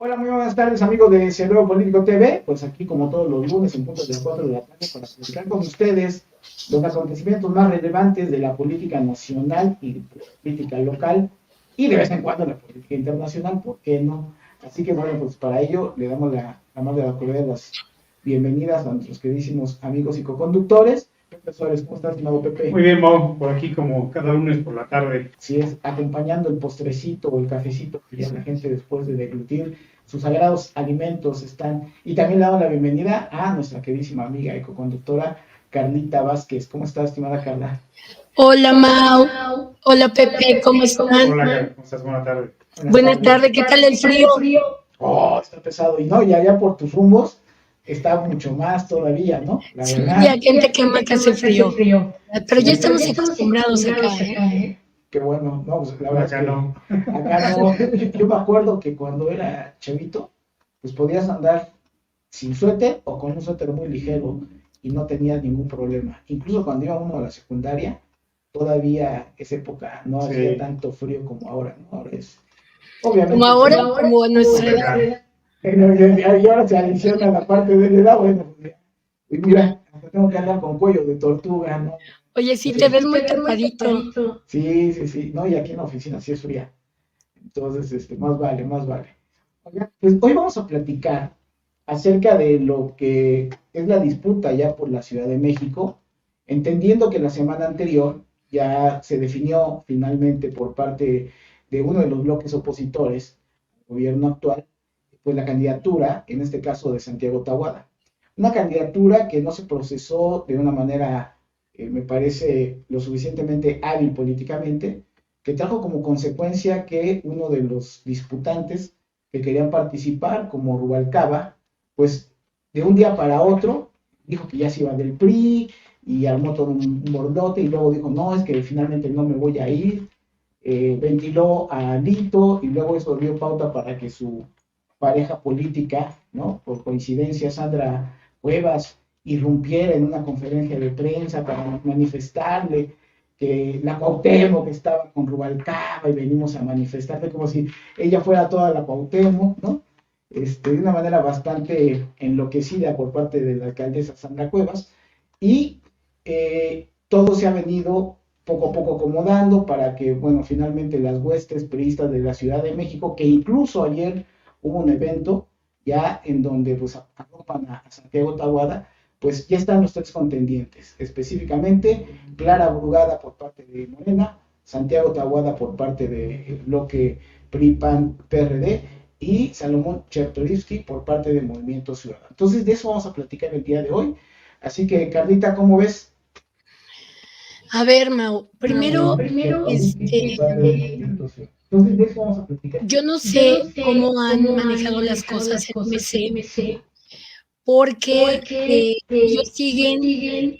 Hola, muy buenas tardes, amigos de Cerebro Político TV. Pues aquí, como todos los lunes, en punto de las 4 de la tarde, para platicar con ustedes los acontecimientos más relevantes de la política nacional y de la política local y de vez en cuando la política internacional, ¿por qué no? Así que, bueno, pues para ello le damos la más de la cordial de las bienvenidas a nuestros queridísimos amigos y coconductores. Pepe Suárez, ¿cómo estás, nuevo Pepe? Muy bien, Mau, por aquí como cada lunes por la tarde. Si es acompañando el postrecito o el cafecito que ya la gente después de deglutir sus sagrados alimentos están. Y también le damos la bienvenida a nuestra queridísima amiga ecoconductora Carlita Vázquez. ¿Cómo está, estimada Carla? Hola Hola Mau, Mau, hola hola Pepe, ¿cómo Pepe, ¿cómo están? Hola, están? Gar, ¿cómo estás? Buena tarde. Buenas Buenas tardes. tardes, ¿qué tal el ¿Qué tal el frío? frío? Oh, está pesado. Y no, y allá por tus rumbos está mucho más todavía, ¿no? La Sí, verdad. aquí en Sí, aquí en Tecama que hace Tecama que hace frío, frío. pero ya Sí, pero ya estamos estamos acostumbrados acá, acostumbrados acá, ¿eh? Qué bueno, no, pues la Por verdad es acá que no. acá no. Yo me acuerdo que cuando era chavito, pues podías andar sin suéter o con un suéter muy ligero y no tenías ningún problema. Incluso cuando iba uno a la secundaria, todavía esa época no hacía Sí, tanto frío como ahora, ¿no? Ahora es, como obviamente, ahora, como ahora, como a como nuestra edad. nuestra edad. Y ahora se adiciona la parte de la edad, bueno, pues, y mira, hasta tengo que andar con cuello de tortuga, ¿no? Oye, sí, Sí, te ves sí te muy ves muy tapadito. tapadito. Sí, sí, sí. No, y aquí en la oficina sí es fría. Entonces, más vale, más vale. Oiga, pues hoy vamos a platicar acerca de lo que es la disputa ya por la Ciudad de México, entendiendo que la semana anterior ya se definió finalmente por parte de uno de los bloques opositores al gobierno actual, pues la candidatura, en este caso de Santiago Tahuada. Una candidatura que no se procesó de una manera, me parece, lo suficientemente hábil políticamente, que trajo como consecuencia que uno de los disputantes que querían participar, como Rubalcaba, pues de un día para otro dijo que ya se iba del PRI y armó todo un bordote y luego dijo, no, es que finalmente no me voy a ir, ventiló a Lito y luego eso dio pauta para que su pareja política, ¿no? Por coincidencia, Sandra Cuevas, irrumpiera en una conferencia de prensa para manifestarle que la Cuauhtémoc que estaba con Rubalcaba y venimos a manifestarle como si ella fuera toda la Cuauhtémoc, ¿no? De una manera bastante enloquecida por parte de la alcaldesa Sandra Cuevas, y todo se ha venido poco a poco acomodando para que, bueno, finalmente las huestes priistas de la Ciudad de México, que incluso ayer hubo un evento ya en donde pues agrupan a Santiago Tahuada, pues ya están los tres contendientes, específicamente Clara Brugada por parte de Morena, Santiago Tahuada por parte del bloque PRI-PAN-PRD y Salomón Chertorivsky por parte del Movimiento Ciudadano. Entonces de eso vamos a platicar el día de hoy. Así que, Carlita, ¿cómo ves? A ver, Mau, primero, Primero, este, entonces de eso vamos a platicar. yo no Yo no sé sé cómo han cómo han manejado las manejado cosas las en cosas en MC, MC, porque porque ellos ellos siguen siguen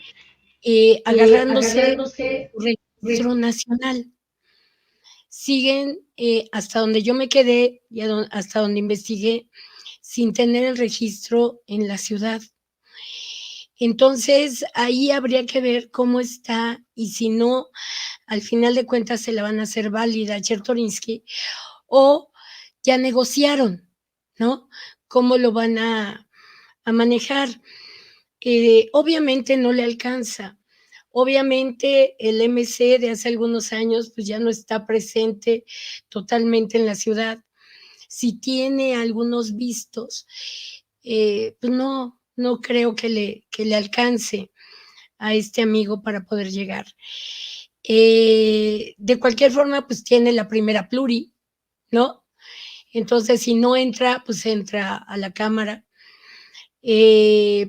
agarrándose agarrándose su registro nacional. Siguen hasta donde yo me quedé y hasta donde investigué sin tener el registro en la ciudad. Entonces, ahí habría que ver cómo está y si no, al final de cuentas se la van a hacer válida a Chertorinsky o ya negociaron, ¿no? ¿Cómo lo van a manejar? Obviamente no le alcanza. Obviamente el MC de hace algunos años pues ya no está presente totalmente en la ciudad. Si tiene algunos vistos, pues no creo que le alcance a este amigo para poder llegar. De cualquier forma, pues tiene la primera pluri, ¿no? Entonces, si no entra, pues entra a la Cámara.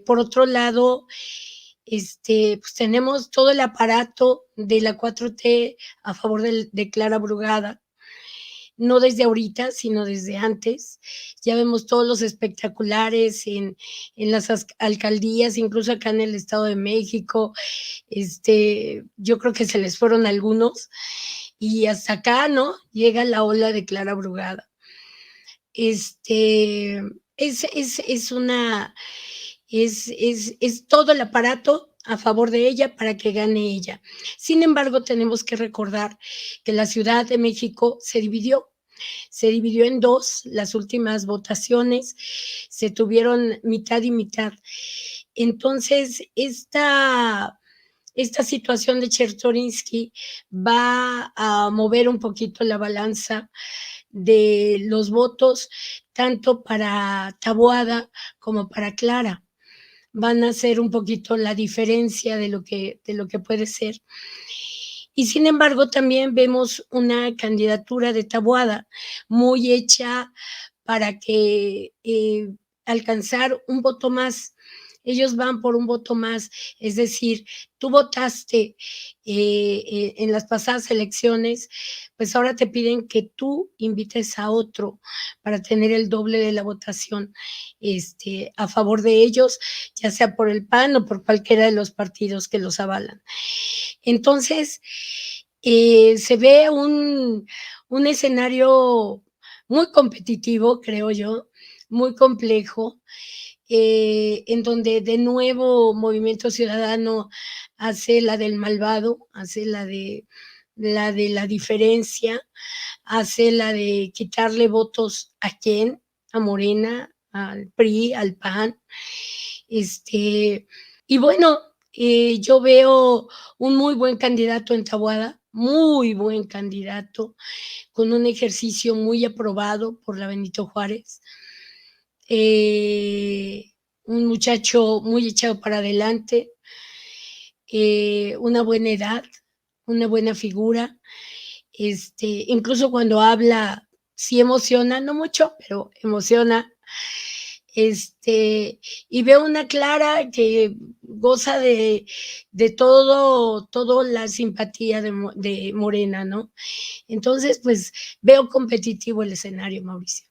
Por otro lado, pues tenemos todo el aparato de la 4T a favor de Clara Brugada, no desde ahorita, sino desde antes. Ya vemos todos los espectaculares en las alcaldías, incluso acá en el Estado de México. Yo creo que se les fueron algunos y hasta acá, ¿no? Llega la ola de Clara Brugada. Este, es una, es todo el aparato a favor de ella para que gane ella. Sin embargo, tenemos que recordar que la Ciudad de México se dividió. se dividió en dos, las últimas votaciones se tuvieron mitad y mitad. Entonces, esta situación de Chertorinsky va a mover un poquito la balanza de los votos, tanto para Taboada como para Clara. Van a hacer un poquito la diferencia de lo que puede ser. Y sin embargo, también vemos una candidatura de Taboada muy hecha para que alcanzar un voto más. Ellos van por un voto más, es decir, tú votaste en las pasadas elecciones, pues ahora te piden que tú invites a otro para tener el doble de la votación a favor de ellos, ya sea por el PAN o por cualquiera de los partidos que los avalan. Entonces, se ve un escenario muy competitivo, creo yo, muy complejo, en donde de nuevo Movimiento Ciudadano hace la del malvado, hace la de la diferencia, hace la de quitarle votos a quién, a Morena, al PRI, al PAN, y bueno, yo veo un muy buen candidato en Taboada, muy buen candidato, con un ejercicio muy aprobado por la Benito Juárez. Un muchacho muy echado para adelante, una buena edad, una buena figura, incluso cuando habla, sí emociona, no mucho, pero emociona. Y veo una Clara que goza de todo la simpatía de Morena, ¿no? Entonces, pues veo competitivo el escenario, Mauricio.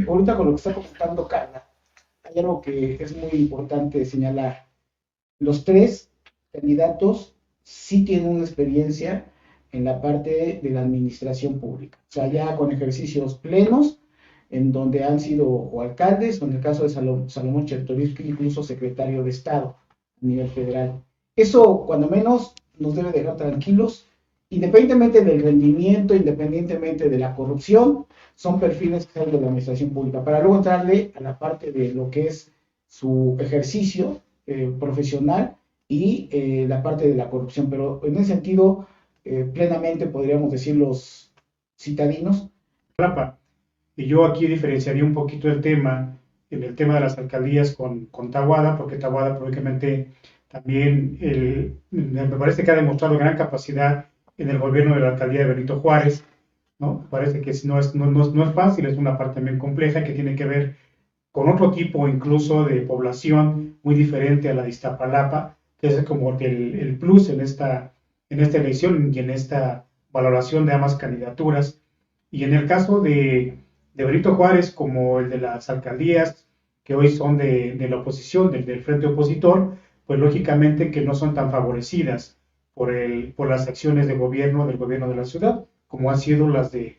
Ahorita con lo que está comentando Carla, hay algo que es muy importante señalar. Los tres candidatos sí tienen una experiencia en la parte de la administración pública, o sea, ya con ejercicios plenos, en donde han sido o alcaldes, o en el caso de Salomón Chertorinsky, incluso secretario de Estado a nivel federal. Eso, cuando menos, nos debe dejar tranquilos, independientemente del rendimiento, independientemente de la corrupción, son perfiles que salen de la administración pública, para luego entrarle a la parte de lo que es su ejercicio profesional y la parte de la corrupción, pero en ese sentido, plenamente podríamos decir los citadinos. Y yo aquí diferenciaría un poquito el tema, en el tema de las alcaldías con Taboada, porque Taboada probablemente también me parece que ha demostrado gran capacidad en el gobierno de la alcaldía de Benito Juárez, ¿no? Parece que no es fácil, es una parte también compleja que tiene que ver con otro tipo incluso de población muy diferente a la de Iztapalapa, que es como el plus en esta elección y en esta valoración de ambas candidaturas. Y en el caso de Benito Juárez, como el de las alcaldías, que hoy son de la oposición, del frente opositor, pues lógicamente que no son tan favorecidas por las acciones de gobierno del gobierno de la ciudad, como han sido las de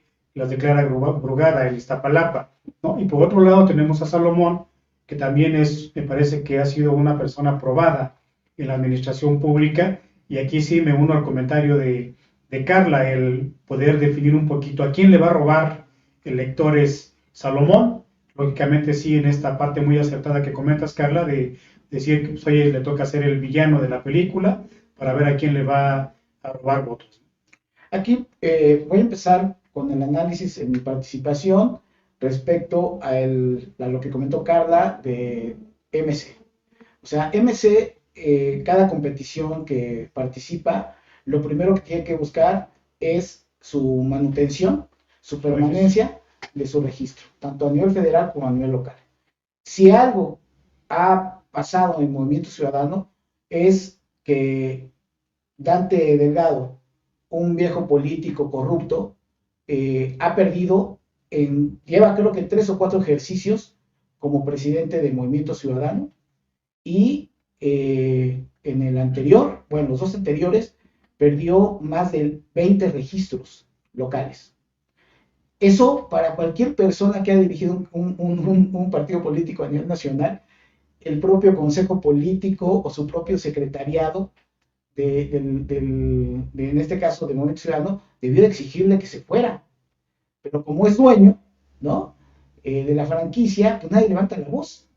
Clara Brugada en Iztapalapa, ¿no? Y por otro lado tenemos a Salomón, que también me parece que ha sido una persona aprobada en la administración pública, y aquí sí me uno al comentario de Carla, el poder definir un poquito a quién le va a robar electores Salomón. Lógicamente sí, en esta parte muy acertada que comentas, Carla, de decir que pues, oye, le toca ser el villano de la película para ver a quién le va a robar votos. Aquí voy a empezar con el análisis en mi participación respecto a lo que comentó Carla de MC. O sea, MC, cada competición que participa, lo primero que tiene que buscar es su manutención, su permanencia de su registro, tanto a nivel federal como a nivel local. Si algo ha pasado en Movimiento Ciudadano es que Dante Delgado, un viejo político corrupto, ha perdido, lleva creo que 3 o 4 ejercicios como presidente del Movimiento Ciudadano, y en el anterior, bueno, los 2 anteriores, perdió más de 20 registros locales. Eso, para cualquier persona que ha dirigido un partido político a nivel nacional, el propio consejo político o su propio secretariado, en este caso de Movimiento Ciudadano, debió exigirle que se fuera. pero como es dueño, ¿no? De la franquicia, pues nadie levanta la voz.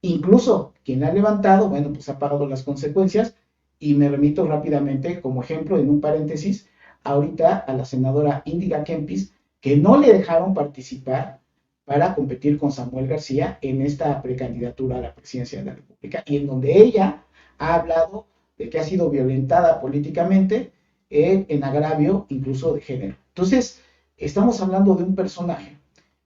Incluso quien la ha levantado, bueno, pues ha pagado las consecuencias, y me remito rápidamente como ejemplo, en un paréntesis, ahorita a la senadora Indira Kempis, que no le dejaron participar para competir con Samuel García en esta precandidatura a la presidencia de la República, y en donde ella ha hablado de que ha sido violentada políticamente en agravio incluso de género. Entonces, estamos hablando de un personaje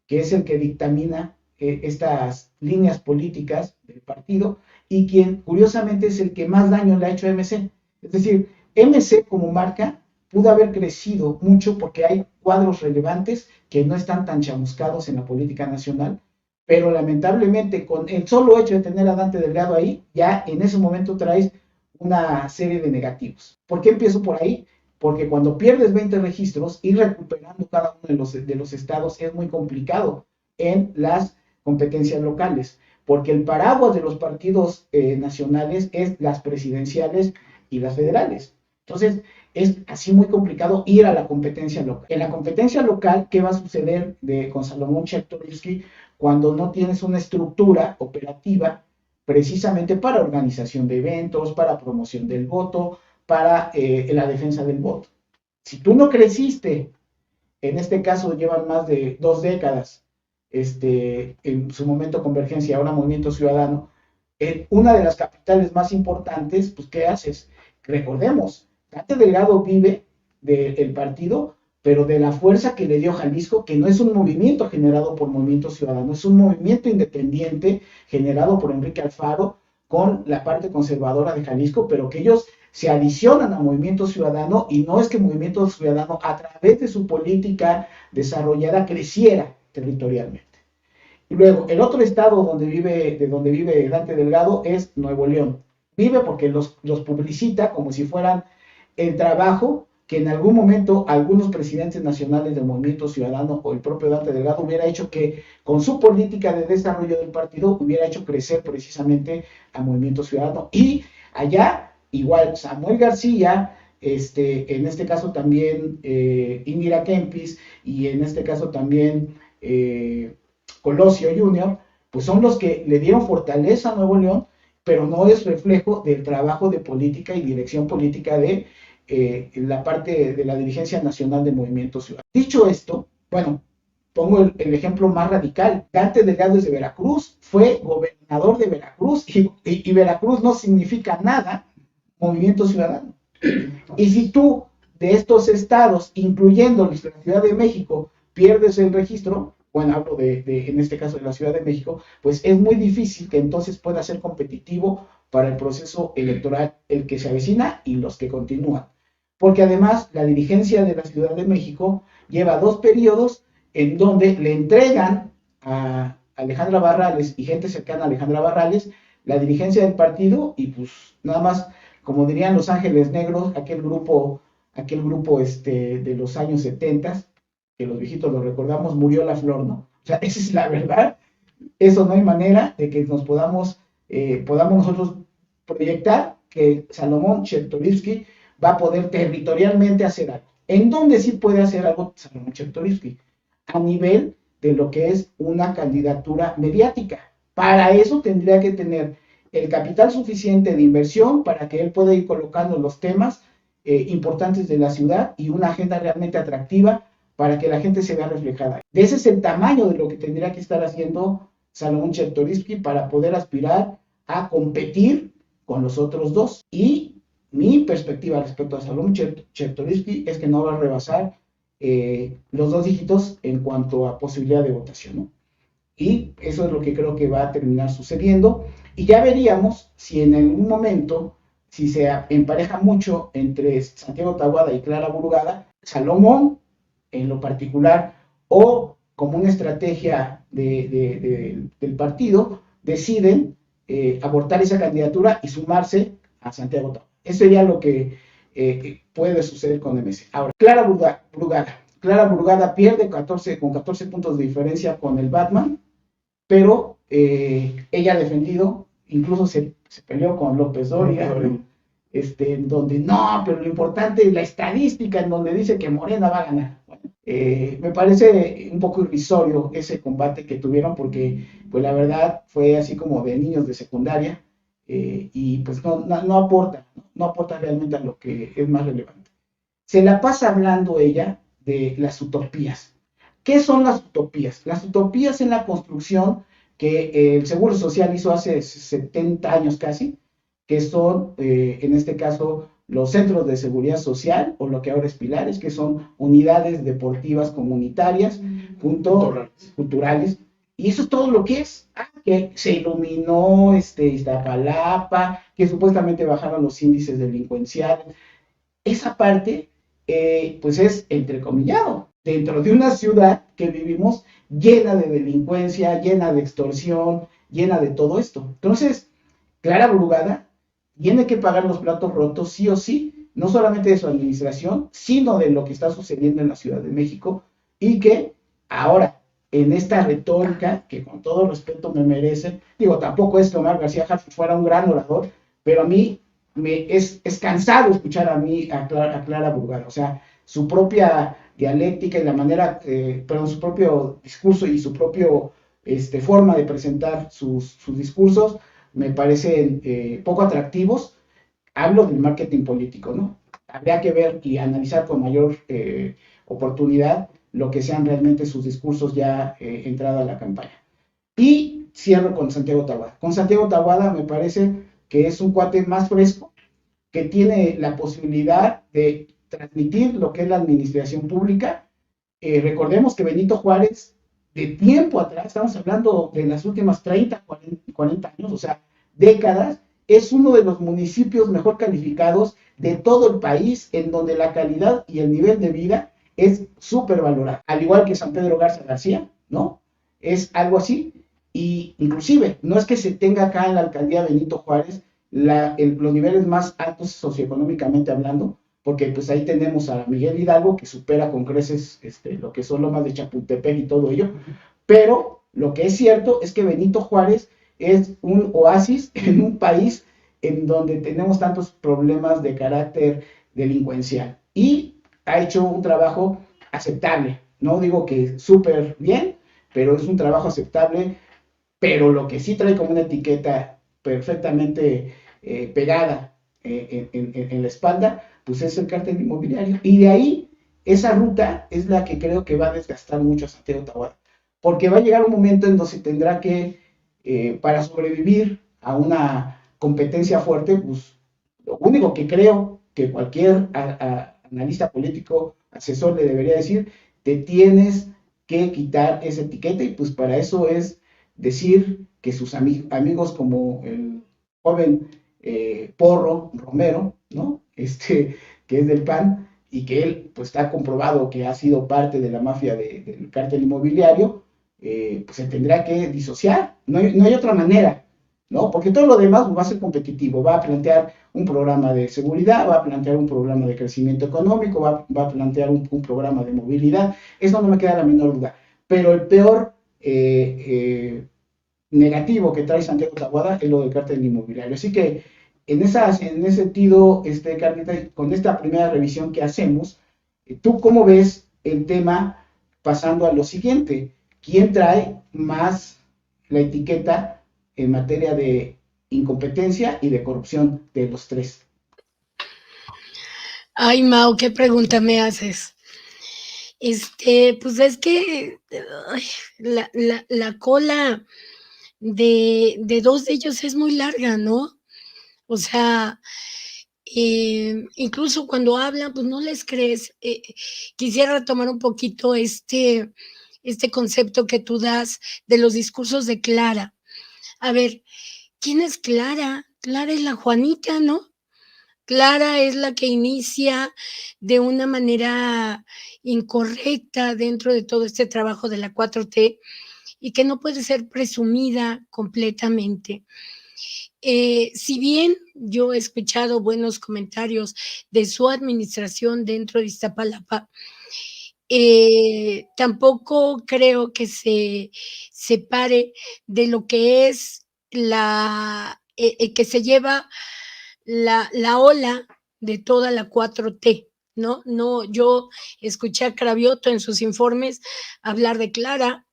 que es el que dictamina estas líneas políticas del partido y quien curiosamente es el que más daño le ha hecho a MC. Es decir, MC como marca pudo haber crecido mucho porque hay cuadros relevantes que no están tan chamuscados en la política nacional, pero lamentablemente con el solo hecho de tener a Dante Delgado ahí, ya en ese momento traes una serie de negativos. ¿Por qué empiezo por ahí? Porque cuando pierdes 20 registros, ir recuperando cada uno de los estados es muy complicado en las competencias locales, porque el paraguas de los partidos nacionales es las presidenciales y las federales. Entonces, es así muy complicado ir a la competencia local. En la competencia local, ¿qué va a suceder con Salomón Chertorivsky cuando no tienes una estructura operativa precisamente para organización de eventos, para promoción del voto, para la defensa del voto? Si tú no creciste, en este caso llevan más de 2 décadas, en su momento Convergencia, ahora Movimiento Ciudadano, en una de las capitales más importantes, pues ¿qué haces? Recordemos, Dante Delgado vive del partido, pero de la fuerza que le dio Jalisco, que no es un movimiento generado por Movimiento Ciudadano, es un movimiento independiente generado por Enrique Alfaro con la parte conservadora de Jalisco, pero que ellos se adicionan a Movimiento Ciudadano, y no es que Movimiento Ciudadano a través de su política desarrollada creciera territorialmente. Y luego, el otro estado de donde vive Dante Delgado es Nuevo León. Vive porque los publicita como si fueran el trabajo que en algún momento algunos presidentes nacionales del Movimiento Ciudadano o el propio Dante Delgado hubiera hecho que con su política de desarrollo del partido hubiera hecho crecer precisamente a Movimiento Ciudadano. Y allá, igual, Samuel García, en este caso también Indira Kempis, y en este caso también Colosio Jr., pues son los que le dieron fortaleza a Nuevo León, pero no es reflejo del trabajo de política y dirección política de la parte de la dirigencia nacional del Movimiento Ciudadano. Dicho esto, bueno, pongo el ejemplo más radical. Dante Delgado es de Veracruz, fue gobernador de Veracruz, y Veracruz no significa nada Movimiento Ciudadano. Y si tú de estos estados, incluyendo la Ciudad de México, pierdes el registro, bueno, hablo en este caso de la Ciudad de México, pues es muy difícil que entonces pueda ser competitivo para el proceso electoral, el que se avecina y los que continúan. Porque además la dirigencia de la Ciudad de México lleva 2 periodos en donde le entregan a Alejandra Barrales y gente cercana a Alejandra Barrales la dirigencia del partido, y pues nada más, como dirían Los Ángeles Negros, aquel grupo de los años 70, que los viejitos lo recordamos, murió la flor, ¿no? O sea, esa es la verdad. Eso no hay manera de que nos podamos nosotros proyectar que Salomón Chertorivsky va a poder territorialmente hacer algo. ¿En dónde sí puede hacer algo Salomón Chertorivsky? A nivel de lo que es una candidatura mediática. Para eso tendría que tener el capital suficiente de inversión para que él pueda ir colocando los temas importantes de la ciudad y una agenda realmente atractiva para que la gente se vea reflejada. Ese es el tamaño de lo que tendría que estar haciendo Salomón Chertorivsky para poder aspirar a competir con los otros dos. Y mi perspectiva respecto a Salomón Chertorivsky es que no va a rebasar los 2 dígitos en cuanto a posibilidad de votación, ¿no? Y eso es lo que creo que va a terminar sucediendo. Y ya veríamos si en algún momento, si se empareja mucho entre Santiago Taboada y Clara Burgada, Salomón en lo particular, o como una estrategia del partido, deciden abortar esa candidatura y sumarse a Santiago Taboada. Eso sería lo que puede suceder con MC. Ahora, Clara Burgada pierde con 14 puntos de diferencia con el Batman, pero ella ha defendido, incluso se peleó con López Doria, en donde no, pero lo importante es la estadística, en donde dice que Morena va a ganar. Bueno, Me parece un poco irrisorio ese combate que tuvieron porque, pues la verdad, fue así como de niños de secundaria y pues no aporta, no aporta realmente a lo que es más relevante. Se la pasa hablando ella de las utopías. ¿Qué son las utopías? Las utopías en la construcción que el Seguro Social hizo hace 70 años casi, que son, en este caso, los centros de seguridad social, o lo que ahora es pilares, que son unidades deportivas comunitarias, culturales, y eso es todo lo que es. Que se iluminó Iztapalapa, que supuestamente bajaron los índices delincuenciales. Esa parte, pues es entrecomillado, dentro de una ciudad que vivimos llena de delincuencia, llena de extorsión, llena de todo esto. Entonces, Clara Brugada tiene que pagar los platos rotos sí o sí, no solamente de su administración, sino de lo que está sucediendo en la Ciudad de México y que ahora, en esta retórica, que con todo respeto me merece, digo, tampoco es que Omar García Harfuch fuera un gran orador, pero a mí es cansado escuchar a Clara Brugada, o sea, su propia dialéctica y la manera, perdón, su propio discurso y su propio forma de presentar sus discursos me parecen poco atractivos. Hablo del marketing político, ¿no? Habría que ver y analizar con mayor oportunidad lo que sean realmente sus discursos ya entrada a la campaña. Y cierro con Santiago Taboada. Con Santiago Taboada me parece que es un cuate más fresco, que tiene la posibilidad de transmitir lo que es la administración pública. Recordemos que Benito Juárez, de tiempo atrás, estamos hablando de las últimas 30, 40 años, o sea, décadas, es uno de los municipios mejor calificados de todo el país, en donde la calidad y el nivel de vida es súper valorado. Al igual que San Pedro Garza García, ¿no? Es algo así. Y inclusive, no es que se tenga acá en la alcaldía Benito Juárez los niveles más altos socioeconómicamente hablando, porque pues ahí tenemos a Miguel Hidalgo que supera con creces lo que son lomas de Chapultepec y todo ello, pero lo que es cierto es que Benito Juárez es un oasis en un país en donde tenemos tantos problemas de carácter delincuencial y ha hecho un trabajo aceptable, no digo que súper bien, pero es un trabajo aceptable, pero lo que sí trae como una etiqueta perfectamente pegada en la espalda, pues es el cártel inmobiliario. Y de ahí, esa ruta es la que creo que va a desgastar mucho a Santiago Taboada, porque va a llegar un momento en donde se tendrá que, para sobrevivir a una competencia fuerte, pues lo único que creo que cualquier analista político, asesor le debería decir, te tienes que quitar esa etiqueta y pues para eso es decir que sus amigos como el joven Porro Romero, ¿no? Que es del PAN y que él pues está comprobado que ha sido parte de la mafia del cártel inmobiliario, pues se tendrá que disociar, no hay otra manera, ¿no? Porque todo lo demás va a ser competitivo, va a plantear un programa de seguridad, va a plantear un programa de crecimiento económico, va a plantear un programa de movilidad, eso no me queda la menor duda, pero el peor negativo que trae Santiago Taboada es lo del cártel inmobiliario. Así que en ese sentido, Carlita, con esta primera revisión que hacemos, ¿tú cómo ves el tema pasando a lo siguiente? ¿Quién trae más la etiqueta en materia de incompetencia y de corrupción de los tres? Ay, Mau, ¿qué pregunta me haces? Pues es que ay, la cola de dos de ellos es muy larga, ¿no? O sea, incluso cuando hablan, pues no les crees. Quisiera retomar un poquito este concepto que tú das de los discursos de Clara. A ver, ¿quién es Clara? Clara es la Juanita, ¿no? Clara es la que inicia de una manera incorrecta dentro de todo este trabajo de la 4T y que no puede ser presumida completamente. Si bien yo he escuchado buenos comentarios de su administración dentro de Iztapalapa, tampoco creo que se separe de lo que es que se lleva la ola de toda la 4T, ¿no? No, yo escuché a Cravioto en sus informes hablar de Clara,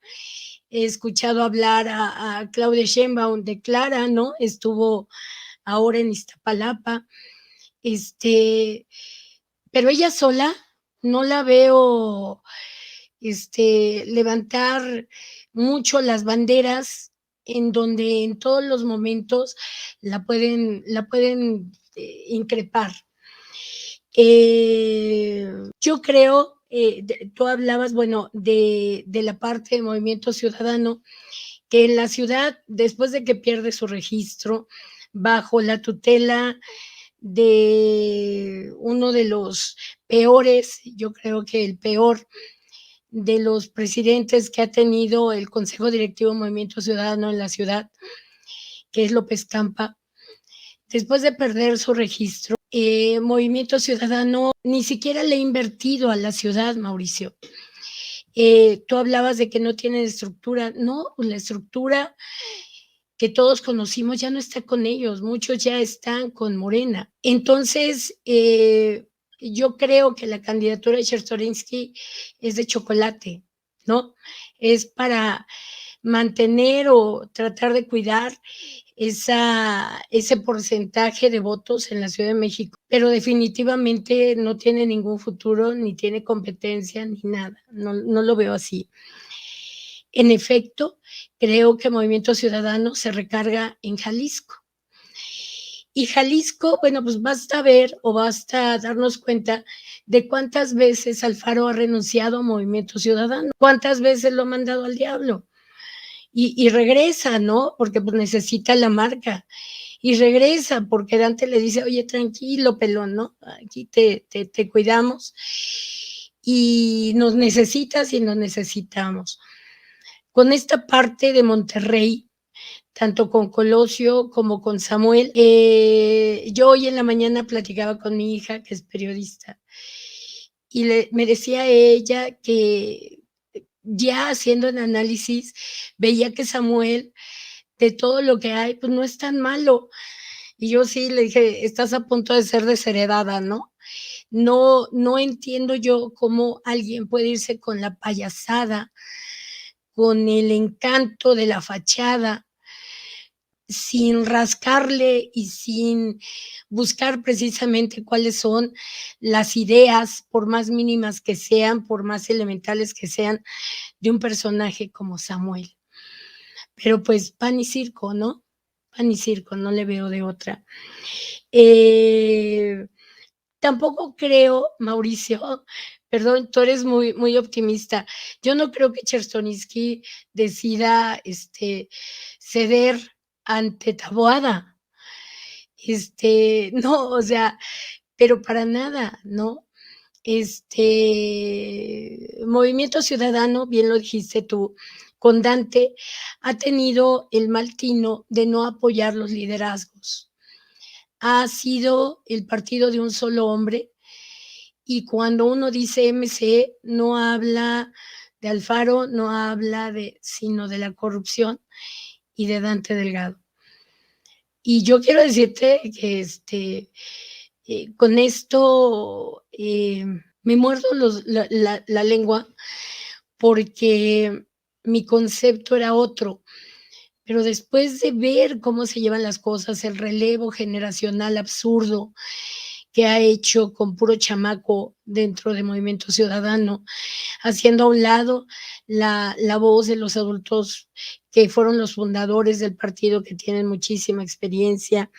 he escuchado hablar a Claudia Sheinbaum de Clara, ¿no? Estuvo ahora en Iztapalapa, pero ella sola no la veo levantar mucho las banderas en donde en todos los momentos la pueden increpar. Yo creo, tú hablabas, bueno, de la parte del Movimiento Ciudadano, que en la ciudad, después de que pierde su registro, bajo la tutela de uno de los peores, yo creo que el peor de los presidentes que ha tenido el Consejo Directivo Movimiento Ciudadano en la ciudad, que es López Campa, después de perder su registro, Movimiento Ciudadano ni siquiera le ha invertido a la ciudad, Mauricio. Tú hablabas de que no tienen estructura, no, la estructura que todos conocimos ya no está con ellos, muchos ya están con Morena. Entonces, yo creo que la candidatura de Chertorinsky es de chocolate, ¿no? Es para mantener o tratar de cuidar ese porcentaje de votos en la Ciudad de México, pero definitivamente no tiene ningún futuro, ni tiene competencia, ni nada, no lo veo así. En efecto, creo que Movimiento Ciudadano se recarga en Jalisco. Y Jalisco, bueno, pues basta ver o basta darnos cuenta de cuántas veces Alfaro ha renunciado a Movimiento Ciudadano, cuántas veces lo ha mandado al diablo. Y regresa, ¿no? Porque pues necesita la marca. Y regresa porque Dante le dice, oye, tranquilo, pelón, ¿no? Aquí te cuidamos. Y nos necesitas y nos necesitamos. Con esta parte de Monterrey, tanto con Colosio como con Samuel, yo hoy en la mañana platicaba con mi hija, que es periodista, y me decía ella que ya haciendo el análisis, veía que Samuel, de todo lo que hay, pues no es tan malo. Y yo sí le dije, estás a punto de ser desheredada, ¿no? No entiendo yo cómo alguien puede irse con la payasada, con el encanto de la fachada, sin rascarle y sin buscar precisamente cuáles son las ideas, por más mínimas que sean, por más elementales que sean, de un personaje como Samuel. Pero pues pan y circo, ¿no? Pan y circo, no le veo de otra. Tampoco creo, Mauricio, perdón, tú eres muy, muy optimista. Yo no creo que Chertorinsky decida ceder ante Taboada. No, o sea, pero para nada, ¿no? Movimiento Ciudadano, bien lo dijiste tú, con Dante, ha tenido el mal tino de no apoyar los liderazgos. Ha sido el partido de un solo hombre, y cuando uno dice MC, no habla de Alfaro, no habla sino de la corrupción y de Dante Delgado. Y yo quiero decirte que con esto me muerdo la lengua, porque mi concepto era otro, pero después de ver cómo se llevan las cosas, el relevo generacional absurdo que ha hecho con puro chamaco dentro de Movimiento Ciudadano, haciendo a un lado la voz de los adultos que fueron los fundadores del partido, que tienen muchísima experiencia,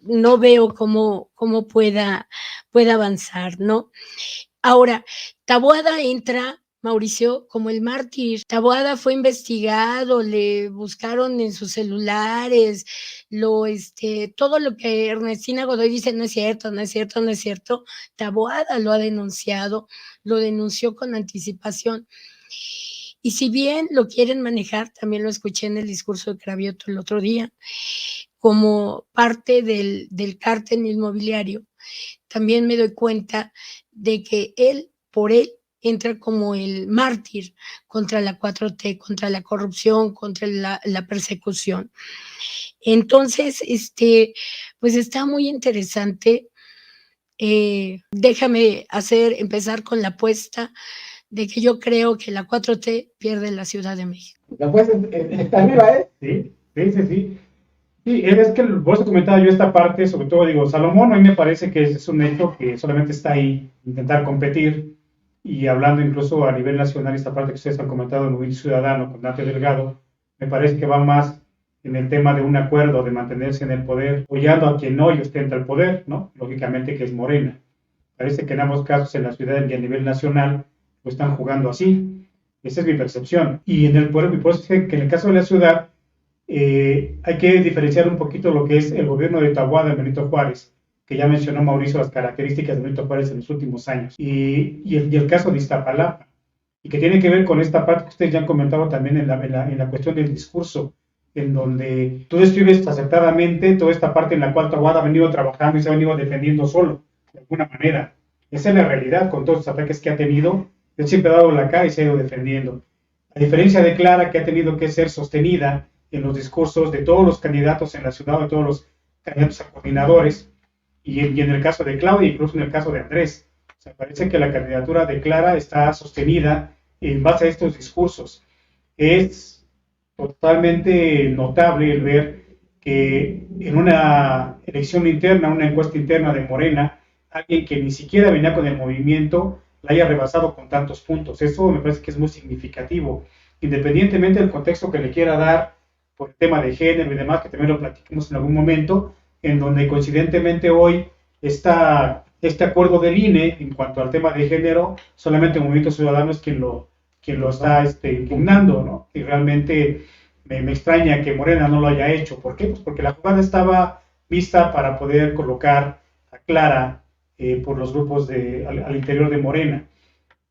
no veo cómo pueda avanzar, ¿no? Ahora, Taboada entra, Mauricio, como el mártir. Taboada fue investigado, le buscaron en sus celulares, todo lo que Ernestina Godoy dice no es cierto, no es cierto, no es cierto. Taboada lo ha denunciado, lo denunció con anticipación. Y si bien lo quieren manejar, también lo escuché en el discurso de Cravioto el otro día, como parte del cártel inmobiliario, también me doy cuenta de que por él, entra como el mártir contra la 4T, contra la corrupción, contra la persecución. Entonces, pues está muy interesante. déjame empezar con la apuesta de que yo creo que la 4T pierde la Ciudad de México. La apuesta está arriba, ¿eh? Sí. Sí, es que por eso comentaba yo esta parte, sobre todo digo, Salomón a mí me parece que es un hecho que solamente está ahí, intentar competir, y hablando incluso a nivel nacional, esta parte que ustedes han comentado del Movimiento Ciudadano con Dante Delgado, me parece que va más en el tema de un acuerdo, de mantenerse en el poder, apoyando a quien hoy ostenta el poder, ¿no? Lógicamente que es Morena. Parece que en ambos casos, en la ciudad y a nivel nacional, lo están jugando así. Esa es mi percepción. Y en el poder, por eso es que en el caso de la ciudad, hay que diferenciar un poquito lo que es el gobierno de Taboada, Benito Juárez, que ya mencionó Mauricio las características de Benito Juárez en los últimos años, y el caso de Iztapalapa, y que tiene que ver con esta parte que ustedes ya han comentado también en la cuestión del discurso, en donde tú describes acertadamente toda esta parte en la cual Taboada ha venido trabajando y se ha venido defendiendo solo, de alguna manera. Esa es la realidad con todos los ataques que ha tenido. Él siempre ha dado la cara y se ha ido defendiendo. A diferencia de Clara, que ha tenido que ser sostenida en los discursos de todos los candidatos en la ciudad, de todos los candidatos a coordinadores, y en el caso de Claudia, incluso en el caso de Andrés. O sea, parece que la candidatura de Clara está sostenida en base a estos discursos. Es totalmente notable el ver que en una elección interna, una encuesta interna de Morena, alguien que ni siquiera venía con el movimiento la haya rebasado con tantos puntos. Eso me parece que es muy significativo, independientemente del contexto que le quiera dar por el tema de género y demás, que también lo platiquemos en algún momento, en donde coincidentemente hoy está este acuerdo del INE en cuanto al tema de género, solamente el Movimiento Ciudadano es quien lo está impugnando, ¿no? Y realmente me extraña que Morena no lo haya hecho. ¿Por qué? Pues porque la jugada estaba vista para poder colocar a Clara por los grupos al interior de Morena.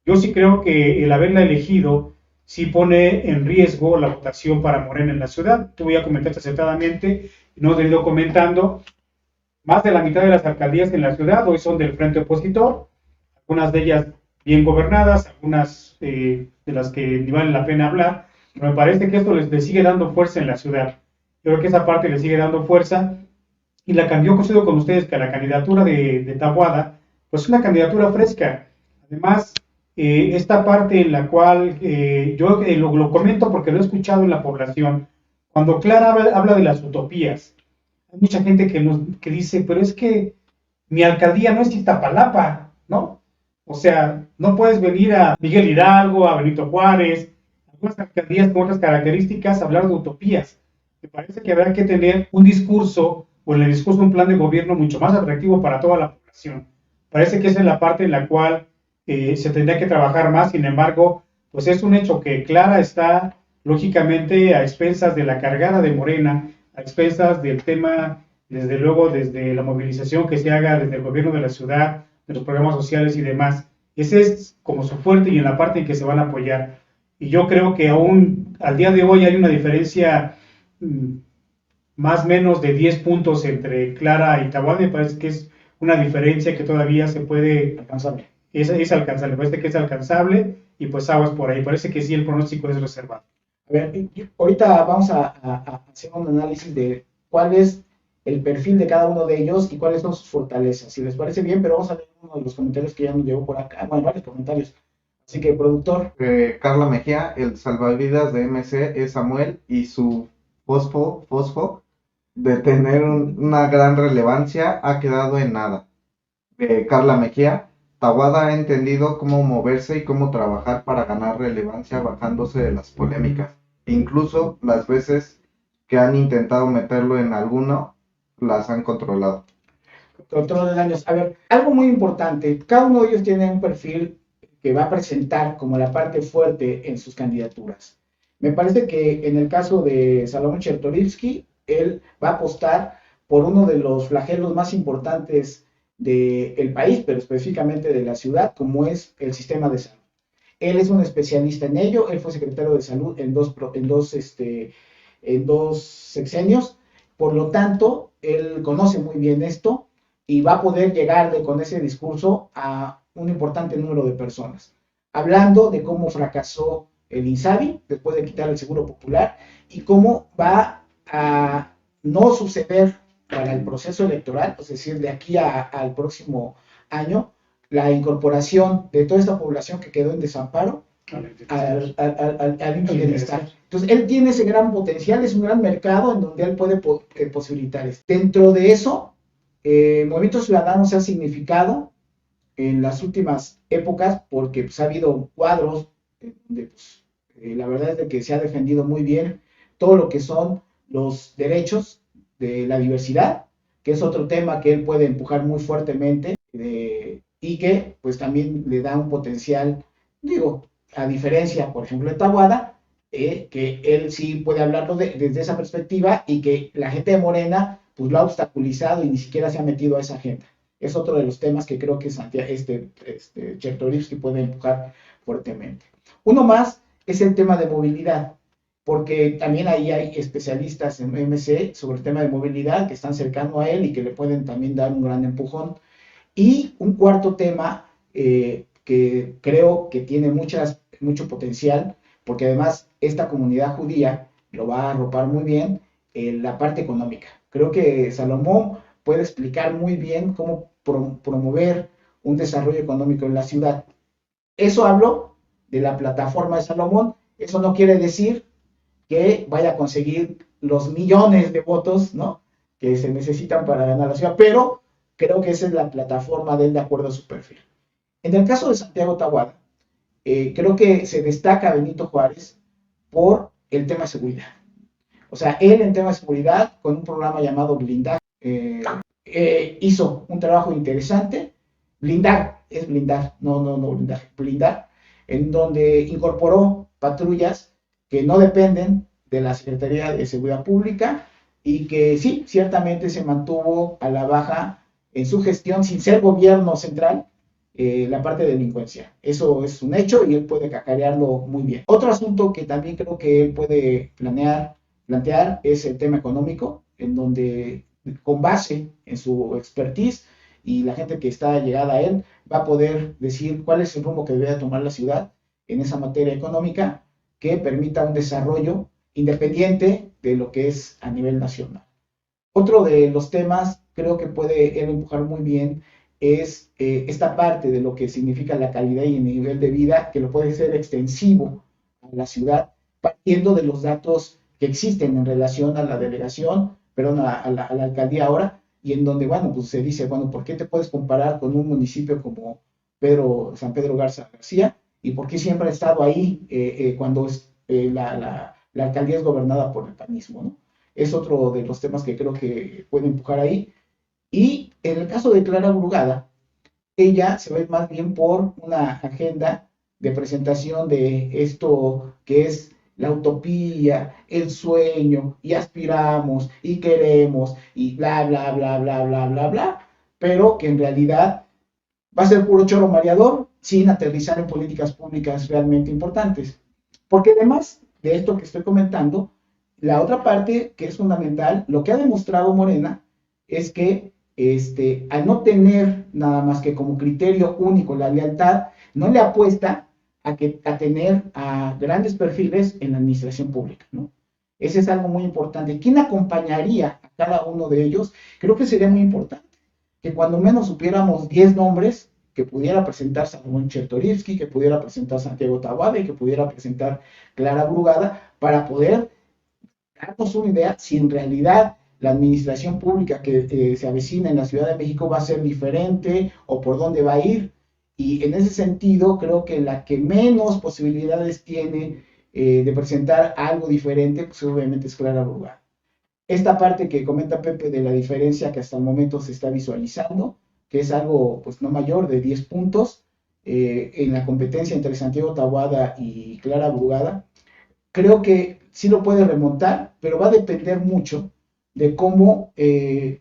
Yo sí creo que el haberla elegido sí pone en riesgo la votación para Morena en la ciudad. Tú ya comentaste acertadamente, y nos he ido comentando, más de la mitad de las alcaldías en la ciudad hoy son del frente opositor, algunas de ellas bien gobernadas, algunas de las que ni vale la pena hablar, pero me parece que esto le sigue dando fuerza en la ciudad. Yo creo que esa parte le sigue dando fuerza, y la cambió, coincido con ustedes, que la candidatura de Taboada, pues es una candidatura fresca. Además, esta parte en la cual yo lo comento porque lo he escuchado en la población, cuando Clara habla de las utopías, hay mucha gente que dice, pero es que mi alcaldía no es Iztapalapa, ¿no? O sea, no puedes venir a Miguel Hidalgo, a Benito Juárez, algunas alcaldías con otras características, a hablar de utopías. Me parece que habrá que tener un discurso, o en el discurso un plan de gobierno mucho más atractivo para toda la población. Parece que esa es la parte en la cual se tendría que trabajar más. Sin embargo, pues es un hecho que Clara está lógicamente a expensas de la cargada de Morena, a expensas del tema, desde luego, desde la movilización que se haga desde el gobierno de la ciudad, de los programas sociales y demás. Ese es como su fuerte y en la parte en que se van a apoyar. Y yo creo que aún al día de hoy hay una diferencia más o menos de 10 puntos entre Clara y Taboada. Me parece que es una diferencia que todavía se puede alcanzable. Es alcanzable, parece que es alcanzable, y pues aguas por ahí. Parece que sí, el pronóstico es reservado. A ver, ahorita vamos a hacer un análisis de cuál es el perfil de cada uno de ellos y cuáles son sus fortalezas. Si les parece bien, pero vamos a ver uno de los comentarios que ya nos llegó por acá. Bueno, varios comentarios. Así que, productor. Carla Mejía, el salvavidas de MC es Samuel, y su fosfo de tener una gran relevancia ha quedado en nada. Carla Mejía, Taboada ha entendido cómo moverse y cómo trabajar para ganar relevancia bajándose de las polémicas. Incluso las veces que han intentado meterlo en alguno, las han controlado. Control de daños. A ver, algo muy importante. Cada uno de ellos tiene un perfil que va a presentar como la parte fuerte en sus candidaturas. Me parece que en el caso de Salomón Chertorivsky, él va a apostar por uno de los flagelos más importantes del país, pero específicamente de la ciudad, como es el sistema de salud. Él es un especialista en ello. Él fue secretario de salud en dos sexenios. Por lo tanto, él conoce muy bien esto y va a poder llegarle con ese discurso a un importante número de personas, hablando de cómo fracasó el INSABI después de quitar el Seguro Popular y cómo va a no suceder para el proceso electoral, es decir, de aquí al próximo año la incorporación de toda esta población que quedó en desamparo al bienestar. Entonces, él tiene ese gran potencial, es un gran mercado en donde él puede posibilitar esto. Dentro de eso, Movimiento Ciudadano se ha significado en las últimas épocas porque pues, ha habido cuadros donde pues, la verdad es de que se ha defendido muy bien todo lo que son los derechos de la diversidad, que es otro tema que él puede empujar muy fuertemente y que pues también le da un potencial, digo, a diferencia, por ejemplo, de Taboada, que él sí puede hablarlo desde esa perspectiva y que la gente de Morena pues lo ha obstaculizado y ni siquiera se ha metido a esa agenda. Es otro de los temas que creo que Chertorivsky puede empujar fuertemente. Uno más es el tema de movilidad, porque también ahí hay especialistas en MC sobre el tema de movilidad que están cercanos a él y que le pueden también dar un gran empujón. Y un cuarto tema que creo que tiene mucho potencial, porque además esta comunidad judía lo va a arropar muy bien, la parte económica. Creo que Salomón puede explicar muy bien cómo promover un desarrollo económico en la ciudad. Eso hablo de la plataforma de Salomón. Eso no quiere decir que vaya a conseguir los millones de votos, ¿no?, que se necesitan para ganar la ciudad, pero creo que esa es la plataforma de él de acuerdo a su perfil. En el caso de Santiago Taboada, creo que se destaca Benito Juárez por el tema de seguridad. O sea, él en tema de seguridad, con un programa llamado Blindaje, hizo un trabajo interesante. Blindar, es blindar, no blindaje, blindar, en donde incorporó patrullas que no dependen de la Secretaría de Seguridad Pública y que sí, ciertamente se mantuvo a la baja en su gestión sin ser gobierno central, la parte de delincuencia. Eso es un hecho y él puede cacarearlo muy bien. Otro asunto que también creo que él puede plantear es el tema económico, en donde con base en su expertise y la gente que está llegada a él va a poder decir cuál es el rumbo que debe tomar la ciudad en esa materia económica que permita un desarrollo independiente de lo que es a nivel nacional. Otro de los temas creo que puede él empujar muy bien es esta parte de lo que significa la calidad y el nivel de vida, que lo puede ser extensivo a la ciudad, partiendo de los datos que existen en relación a la delegación, perdón, a la alcaldía ahora, y en donde, bueno, pues se dice, bueno, ¿por qué te puedes comparar con un municipio como San Pedro Garza García? ¿Y por qué siempre ha estado ahí cuando la alcaldía es gobernada por el panismo, ¿no? Es otro de los temas que creo que puede empujar ahí. Y en el caso de Clara Brugada, ella se ve más bien por una agenda de presentación de esto que es la utopía, el sueño, y aspiramos, y queremos, y bla, bla, bla, bla, bla, bla, bla, pero que en realidad va a ser puro choro mareador sin aterrizar en políticas públicas realmente importantes. Porque además de esto que estoy comentando, la otra parte que es fundamental, lo que ha demostrado Morena es que al no tener nada más que como criterio único la lealtad, no le apuesta a tener a grandes perfiles en la administración pública, ¿no? Ese es algo muy importante. ¿Quién acompañaría a cada uno de ellos? Creo que sería muy importante que cuando menos supiéramos 10 nombres que pudiera presentar Salomón Chertorivsky, que pudiera presentar Santiago Taboada y que pudiera presentar Clara Brugada, para poder darnos una idea si en realidad la administración pública que se avecina en la Ciudad de México va a ser diferente o por dónde va a ir. Y en ese sentido creo que la que menos posibilidades tiene de presentar algo diferente, pues obviamente es Clara Brugada. Esta parte que comenta Pepe de la diferencia que hasta el momento se está visualizando, que es algo pues no mayor de 10 puntos en la competencia entre Santiago Taboada y Clara Brugada, creo que sí lo puede remontar, pero va a depender mucho de cómo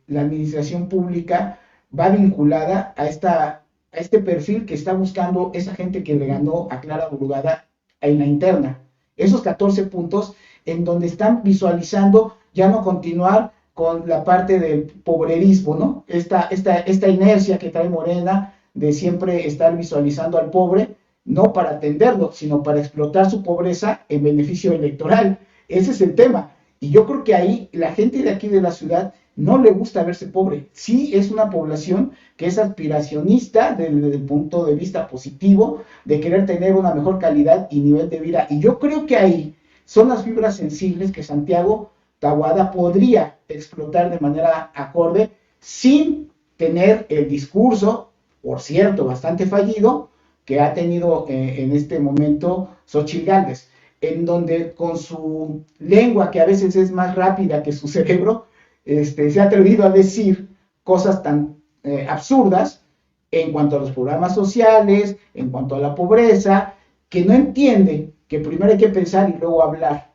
la administración pública va vinculada a este perfil que está buscando esa gente que le ganó a Clara Brugada en la interna. Esos 14 puntos en donde están visualizando ya no continuar con la parte del pobrerismo, ¿no? Esta inercia que trae Morena de siempre estar visualizando al pobre, no para atenderlo, sino para explotar su pobreza en beneficio electoral. Ese es el tema. Y yo creo que ahí la gente de aquí de la ciudad no le gusta verse pobre. Sí es una población que es aspiracionista desde el punto de vista positivo, de querer tener una mejor calidad y nivel de vida. Y yo creo que ahí son las fibras sensibles que Santiago Taboada podría explotar de manera acorde sin tener el discurso, por cierto, bastante fallido, que ha tenido en este momento Xochitl Gálvez, en donde con su lengua, que a veces es más rápida que su cerebro, se ha atrevido a decir cosas tan absurdas en cuanto a los programas sociales, en cuanto a la pobreza, que no entiende que primero hay que pensar y luego hablar.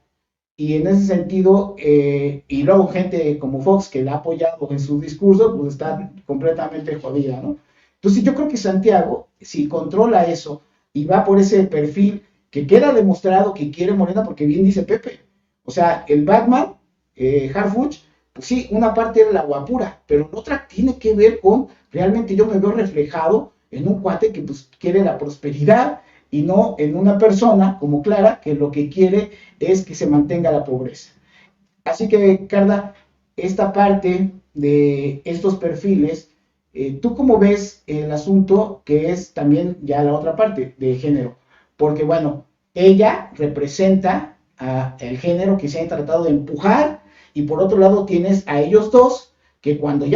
Y en ese sentido, y luego gente como Fox, que la ha apoyado en sus discursos, pues está completamente jodida, ¿no? Entonces yo creo que Santiago, si controla eso y va por ese perfil que queda demostrado que quiere Morena, porque bien dice Pepe, o sea, el Batman, Harfuch, pues sí, una parte era la guapura, pero la otra tiene que ver con, realmente yo me veo reflejado en un cuate que pues quiere la prosperidad y no en una persona como Clara, que lo que quiere es que se mantenga la pobreza. Así que, Carla, esta parte de estos perfiles, ¿tú cómo ves el asunto que es también ya la otra parte de género? Porque, bueno, ella representa el género que se ha tratado de empujar y por otro lado tienes a ellos dos que cuando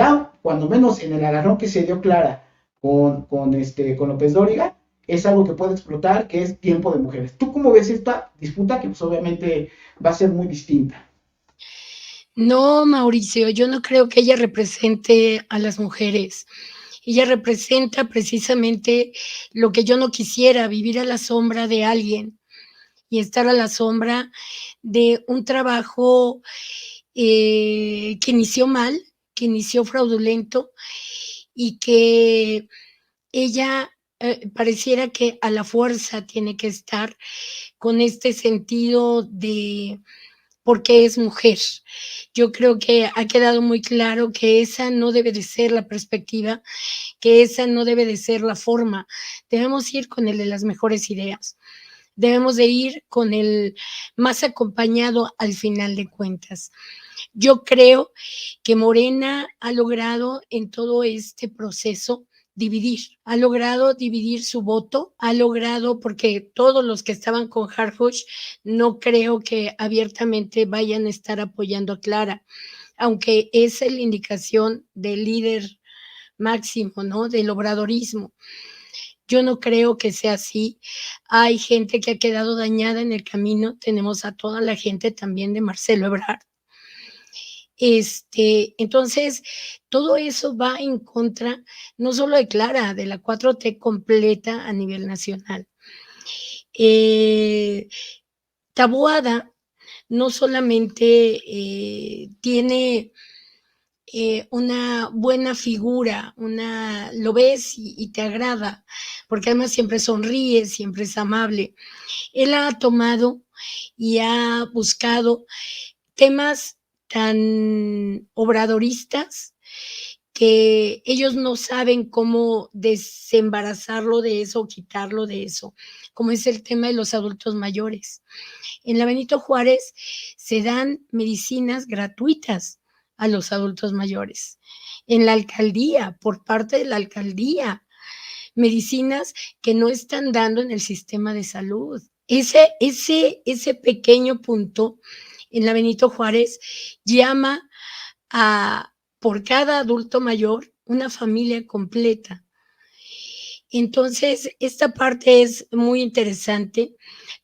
menos en el agarrón que se dio Clara con López Dóriga, es algo que puede explotar, que es tiempo de mujeres. ¿Tú cómo ves esta disputa que pues obviamente va a ser muy distinta? No, Mauricio, yo no creo que ella represente a las mujeres. Ella representa precisamente lo que yo no quisiera, vivir a la sombra de alguien y estar a la sombra de un trabajo que inició mal, que inició fraudulento y que ella pareciera que a la fuerza tiene que estar con este sentido de porque es mujer. Yo creo que ha quedado muy claro que esa no debe de ser la perspectiva, que esa no debe de ser la forma. Debemos ir con el de las mejores ideas. Debemos de ir con el más acompañado al final de cuentas. Yo creo que Morena ha logrado en todo este proceso dividir, ha logrado dividir su voto, ha logrado, porque todos los que estaban con Harfuch no creo que abiertamente vayan a estar apoyando a Clara, aunque esa es la indicación del líder máximo, ¿no? Del obradorismo. Yo no creo que sea así. Hay gente que ha quedado dañada en el camino. Tenemos a toda la gente también de Marcelo Ebrard. Entonces, todo eso va en contra, no solo de Clara, de la 4T completa a nivel nacional. Taboada no solamente tiene una buena figura, lo ves y te agrada, porque además siempre sonríe, siempre es amable. Él ha tomado y ha buscado temas tan obradoristas que ellos no saben cómo desembarazarlo de eso o quitarlo de eso, como es el tema de los adultos mayores. En la Benito Juárez se dan medicinas gratuitas a los adultos mayores. En la alcaldía, por parte de la alcaldía, medicinas que no están dando en el sistema de salud. Ese pequeño punto en la Benito Juárez llama a, por cada adulto mayor, una familia completa. Entonces, esta parte es muy interesante.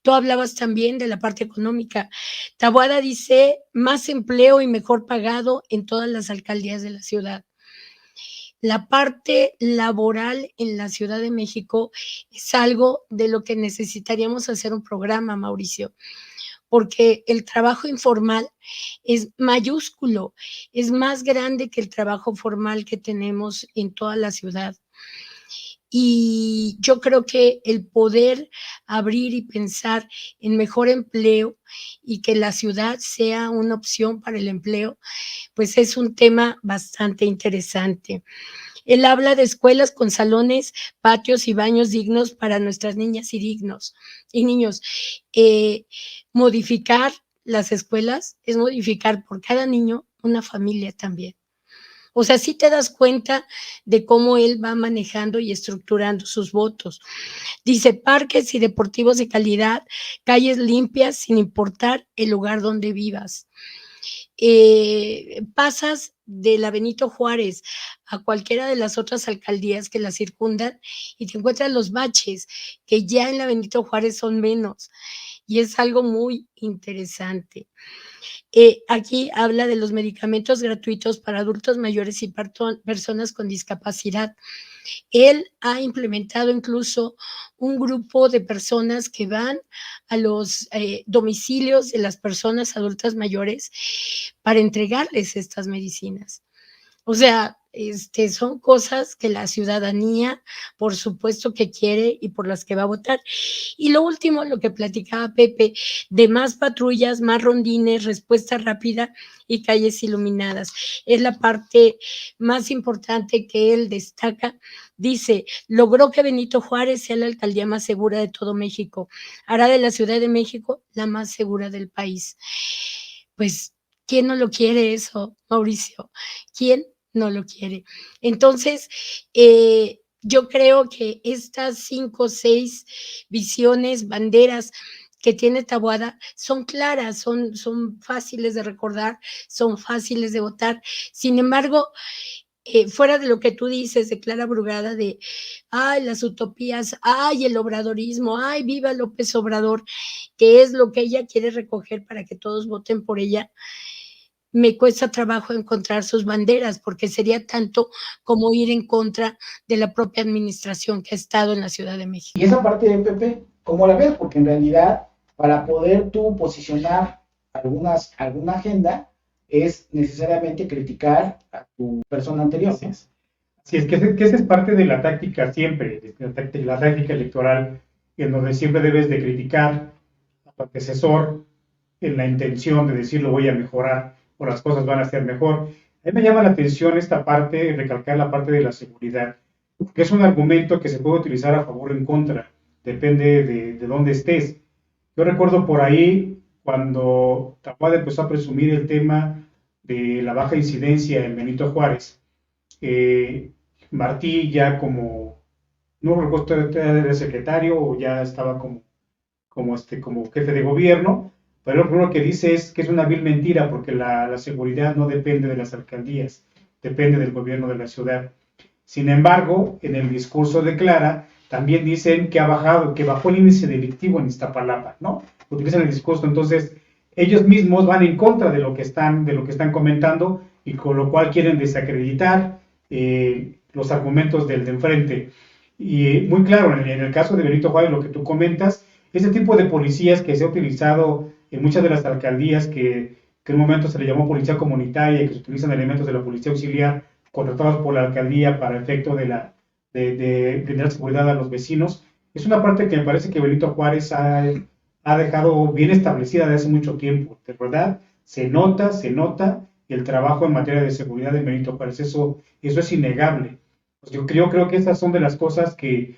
Tú hablabas también de la parte económica. Taboada dice más empleo y mejor pagado en todas las alcaldías de la ciudad. La parte laboral en la Ciudad de México es algo de lo que necesitaríamos hacer un programa, Mauricio, porque el trabajo informal es mayúsculo, es más grande que el trabajo formal que tenemos en toda la ciudad. Y yo creo que el poder abrir y pensar en mejor empleo y que la ciudad sea una opción para el empleo, pues es un tema bastante interesante. Él habla de escuelas con salones, patios y baños dignos para nuestras niñas y niños. Modificar las escuelas es modificar por cada niño una familia también. O sea, sí te das cuenta de cómo él va manejando y estructurando sus votos. Dice, parques y deportivos de calidad, calles limpias sin importar el lugar donde vivas. Pasas de la Benito Juárez a cualquiera de las otras alcaldías que la circundan y te encuentras los baches, que ya en la Benito Juárez son menos. Y es algo muy interesante. Aquí habla de los medicamentos gratuitos para adultos mayores y personas con discapacidad. Él ha implementado incluso un grupo de personas que van a los domicilios de las personas adultas mayores para entregarles estas medicinas. O sea, son cosas que la ciudadanía, por supuesto que quiere y por las que va a votar. Y lo último, lo que platicaba Pepe, de más patrullas, más rondines, respuesta rápida y calles iluminadas. Es la parte más importante que él destaca. Dice, logró que Benito Juárez sea la alcaldía más segura de todo México. Hará de la Ciudad de México la más segura del país. Pues, ¿quién no lo quiere eso, Mauricio? ¿Quién no lo quiere? Entonces, yo creo que estas 5 o 6 visiones, banderas que tiene Taboada son claras, son fáciles de recordar, son fáciles de votar. Sin embargo, fuera de lo que tú dices de Clara Brugada, de, ay, las utopías, ay, el obradorismo, ay, viva López Obrador, que es lo que ella quiere recoger para que todos voten por ella, me cuesta trabajo encontrar sus banderas, porque sería tanto como ir en contra de la propia administración que ha estado en la Ciudad de México. Y esa parte de Pepe, ¿cómo la ves? Porque en realidad, para poder tú posicionar alguna agenda, es necesariamente criticar a tu persona anterior. Así es. Así es que esa es parte de la táctica siempre, la táctica electoral, en donde siempre debes de criticar a tu antecesor en la intención de decir lo voy a mejorar o las cosas van a ser mejor. A mí me llama la atención esta parte, recalcar la parte de la seguridad, que es un argumento que se puede utilizar a favor o en contra, depende de dónde estés. Yo recuerdo por ahí cuando Taboada empezó a presumir el tema de la baja incidencia en Benito Juárez, Martí ya como, no recuerdo, era secretario o ya estaba como jefe de gobierno, pero lo primero que dice es que es una vil mentira porque la seguridad no depende de las alcaldías, depende del gobierno de la ciudad. Sin embargo, en el discurso de Clara también dicen que bajó el índice delictivo en Iztapalapa, ¿no? Utilizan el discurso, entonces ellos mismos van en contra de lo que están comentando y con lo cual quieren desacreditar los argumentos del de enfrente. Y muy claro, en el caso de Benito Juárez, lo que tú comentas, ese tipo de policías que se ha utilizado en muchas de las alcaldías, que en un momento se le llamó policía comunitaria y que se utilizan elementos de la policía auxiliar contratados por la alcaldía para efecto de brindar seguridad a los vecinos, es una parte que me parece que Benito Juárez ha dejado bien establecida desde hace mucho tiempo. De verdad, se nota el trabajo en materia de seguridad en Benito Juárez, eso es innegable. Pues yo creo que estas son de las cosas que